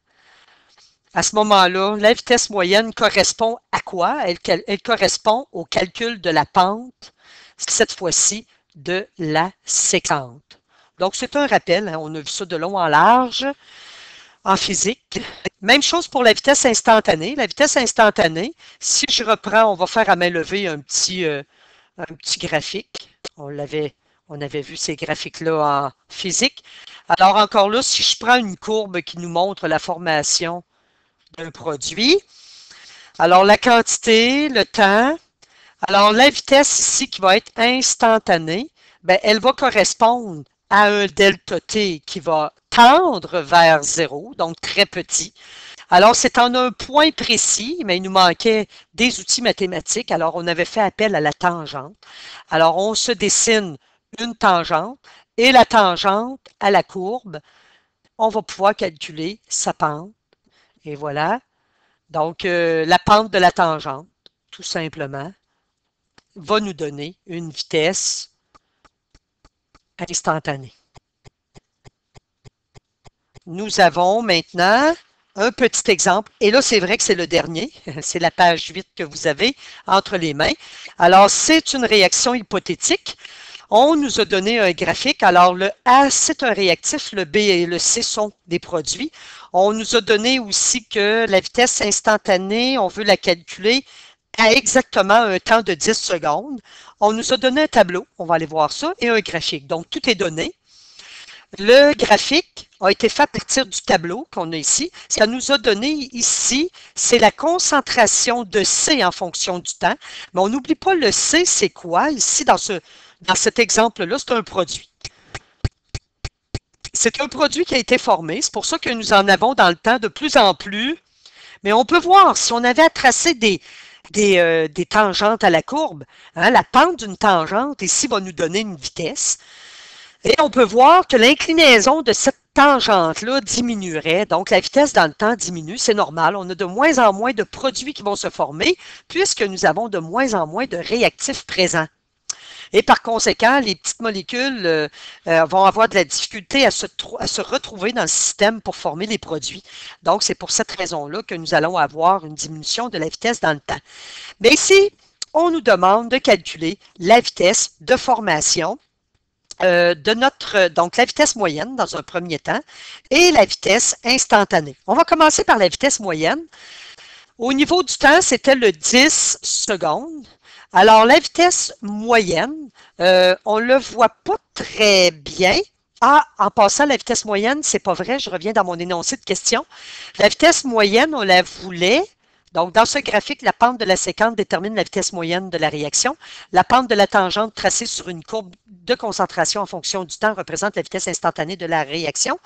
À ce moment-là, la vitesse moyenne correspond à quoi? Elle correspond au calcul de la pente, cette fois-ci de la séquente. Donc, c'est un rappel, hein, on a vu ça de long en large en physique. Même chose pour la vitesse instantanée. La vitesse instantanée, si je reprends, on va faire à main levée un petit graphique. On avait vu ces graphiques-là en physique. Alors, encore là, si je prends une courbe qui nous montre la formation d'un produit, alors la quantité, le temps, alors la vitesse ici qui va être instantanée, ben, elle va correspondre à un delta t qui va tendre vers 0, donc très petit. Alors, c'est en un point précis, mais il nous manquait des outils mathématiques. Alors, on avait fait appel à la tangente. Alors, on se dessine une tangente et la tangente à la courbe, on va pouvoir calculer sa pente. Et voilà. Donc, la pente de la tangente, tout simplement, va nous donner une vitesse instantanée. Nous avons maintenant un petit exemple. Et là, c'est vrai que c'est le dernier. C'est la page 8 que vous avez entre les mains. Alors, c'est une réaction hypothétique. On nous a donné un graphique. Alors, le A, c'est un réactif. Le B et le C sont des produits. On nous a donné aussi que la vitesse instantanée, on veut la calculer à exactement un temps de 10 secondes. On nous a donné un tableau, on va aller voir ça, et un graphique. Donc, tout est donné. Le graphique a été fait à partir du tableau qu'on a ici. Ce qu'on nous a donné ici, c'est la concentration de C en fonction du temps. Mais on n'oublie pas le C, c'est quoi? Ici, dans cet exemple-là, c'est un produit. C'est un produit qui a été formé. C'est pour ça que nous en avons dans le temps de plus en plus. Mais on peut voir, si on avait à tracer des tangentes à la courbe, hein, la pente d'une tangente, ici, va nous donner une vitesse. Et on peut voir que l'inclinaison de cette tangente-là diminuerait. Donc, la vitesse dans le temps diminue. C'est normal. On a de moins en moins de produits qui vont se former puisque nous avons de moins en moins de réactifs présents. Et par conséquent, les petites molécules vont avoir de la difficulté à se retrouver dans le système pour former les produits. Donc, c'est pour cette raison-là que nous allons avoir une diminution de la vitesse dans le temps. Mais ici, on nous demande de calculer la vitesse de formation donc la vitesse moyenne dans un premier temps et la vitesse instantanée. On va commencer par la vitesse moyenne. Au niveau du temps, c'était le 10 secondes. Alors, la vitesse moyenne, on ne le voit pas très bien. Ah, en passant, la vitesse moyenne, c'est pas vrai, je reviens dans mon énoncé de question. La vitesse moyenne, on la voulait. Donc, dans ce graphique, la pente de la séquente détermine la vitesse moyenne de la réaction. La pente de la tangente tracée sur une courbe de concentration en fonction du temps représente la vitesse instantanée de la réaction.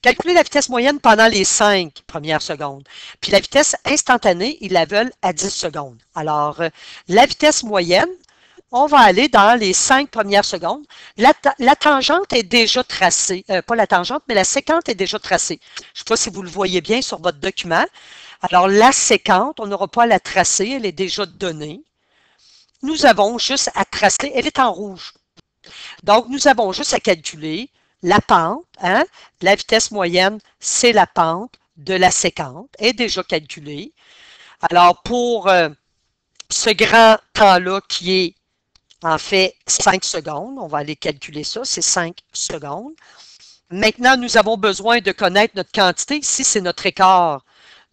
Calculer la vitesse moyenne pendant les 5 premières secondes. Puis la vitesse instantanée, ils la veulent à 10 secondes. Alors, la vitesse moyenne, on va aller dans les 5 premières secondes. La tangente est déjà tracée. Pas la tangente, mais la séquente est déjà tracée. Je ne sais pas si vous le voyez bien sur votre document. Alors, la séquente, on n'aura pas à la tracer, elle est déjà donnée. Nous avons juste à tracer, elle est en rouge. Donc, nous avons juste à calculer la pente, hein? La vitesse moyenne, c'est la pente de la séquente, est déjà calculée. Alors, pour ce grand temps-là qui est en fait 5 secondes. On va aller calculer ça, c'est 5 secondes. Maintenant, nous avons besoin de connaître notre quantité. Ici, c'est notre écart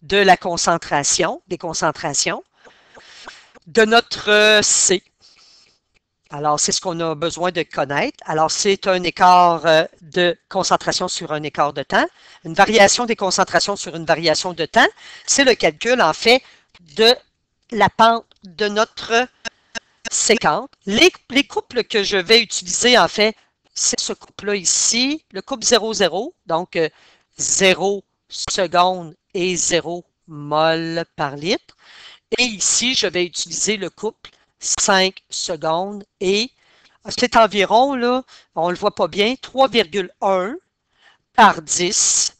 de la concentration, des concentrations, de notre C. Alors, c'est ce qu'on a besoin de connaître. Alors, c'est un écart de concentration sur un écart de temps. Une variation des concentrations sur une variation de temps, c'est le calcul, en fait, de la pente de notre séquence. Les couples que je vais utiliser, en fait, c'est ce couple-là ici, le couple 0,0, donc 0 secondes et 0 mol par litre. Et ici, je vais utiliser le couple 5 secondes et c'est environ, là, on ne le voit pas bien, 3,1 par 10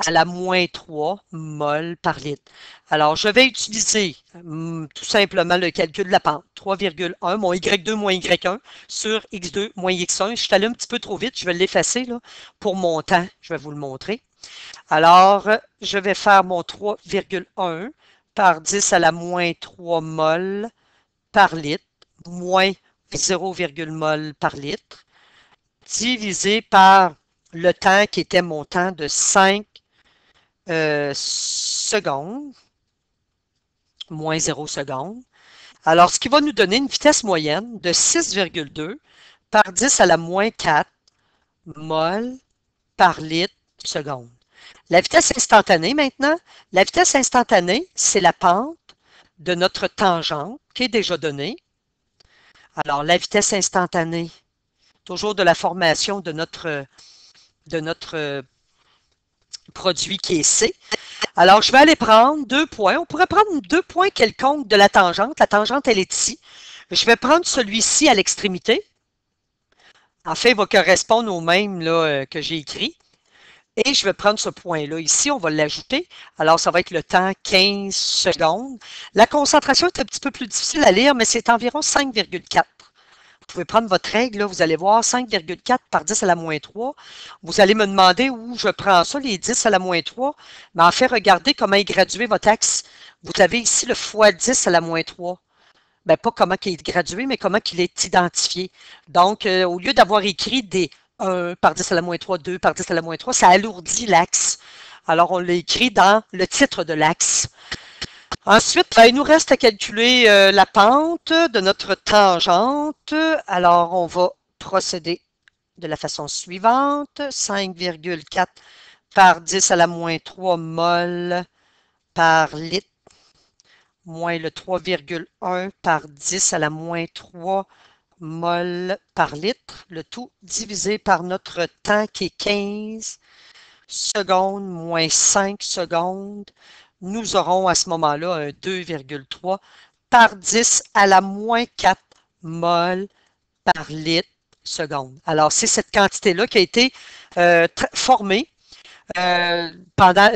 à la moins 3 mol par litre. Alors, je vais utiliser tout simplement le calcul de la pente. 3,1, mon Y2 moins Y1 sur X2 moins X1. Je suis allé un petit peu trop vite, je vais l'effacer pour mon temps. Je vais vous le montrer. Alors, je vais faire mon 3,1 par 10 à la moins 3 mol par litre, moins 0, mol par litre, divisé par le temps qui était mon temps de 5 secondes, moins 0 secondes. Alors, ce qui va nous donner une vitesse moyenne de 6,2 par 10 à la moins 4 mol par litre seconde. La vitesse instantanée maintenant, la vitesse instantanée, c'est la pente de notre tangente qui est déjà donnée. Alors, la vitesse instantanée, toujours de la formation de notre produit qui est C. Alors, je vais aller prendre 2 points. On pourrait prendre 2 points quelconques de la tangente. La tangente, elle est ici. Je vais prendre celui-ci à l'extrémité. En fait, il va correspondre au même là, que j'ai écrit. Et je vais prendre ce point-là ici, on va l'ajouter. Alors, ça va être le temps 15 secondes. La concentration est un petit peu plus difficile à lire, mais c'est environ 5,4. Vous pouvez prendre votre règle, là, vous allez voir 5,4 par 10 à la moins 3. Vous allez me demander où je prends ça, les 10 à la moins 3. Mais en fait, regardez comment est gradué votre axe. Vous avez ici le fois 10 à la moins 3. Ben, pas comment il est gradué, mais comment il est identifié. Donc, au lieu d'avoir écrit des 1 par 10 à la moins 3, 2 par 10 à la moins 3, ça alourdit l'axe. Alors, on l'a écrit dans le titre de l'axe. Ensuite, ben, il nous reste à calculer la pente de notre tangente. Alors, on va procéder de la façon suivante. 5,4 par 10 à la moins 3 mol par litre, moins le 3,1 par 10 à la moins 3 mol par litre, le tout divisé par notre temps qui est 15 secondes moins 5 secondes. Nous aurons à ce moment-là un 2,3 par 10 à la moins 4 mol par litre seconde. Alors, c'est cette quantité-là qui a été formée pendant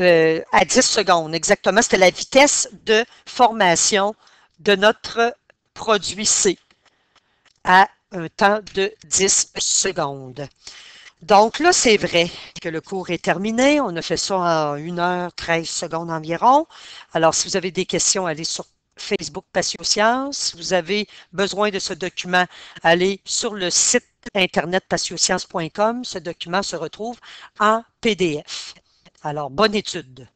à 10 secondes. Exactement, c'était la vitesse de formation de notre produit C à un temps de 10 secondes. Donc là, c'est vrai que le cours est terminé. On a fait ça en 1h13 secondes environ. Alors, si vous avez des questions, allez sur Facebook Patiosciences. Si vous avez besoin de ce document, allez sur le site internet patiosciences.com. Ce document se retrouve en PDF. Alors, bonne étude.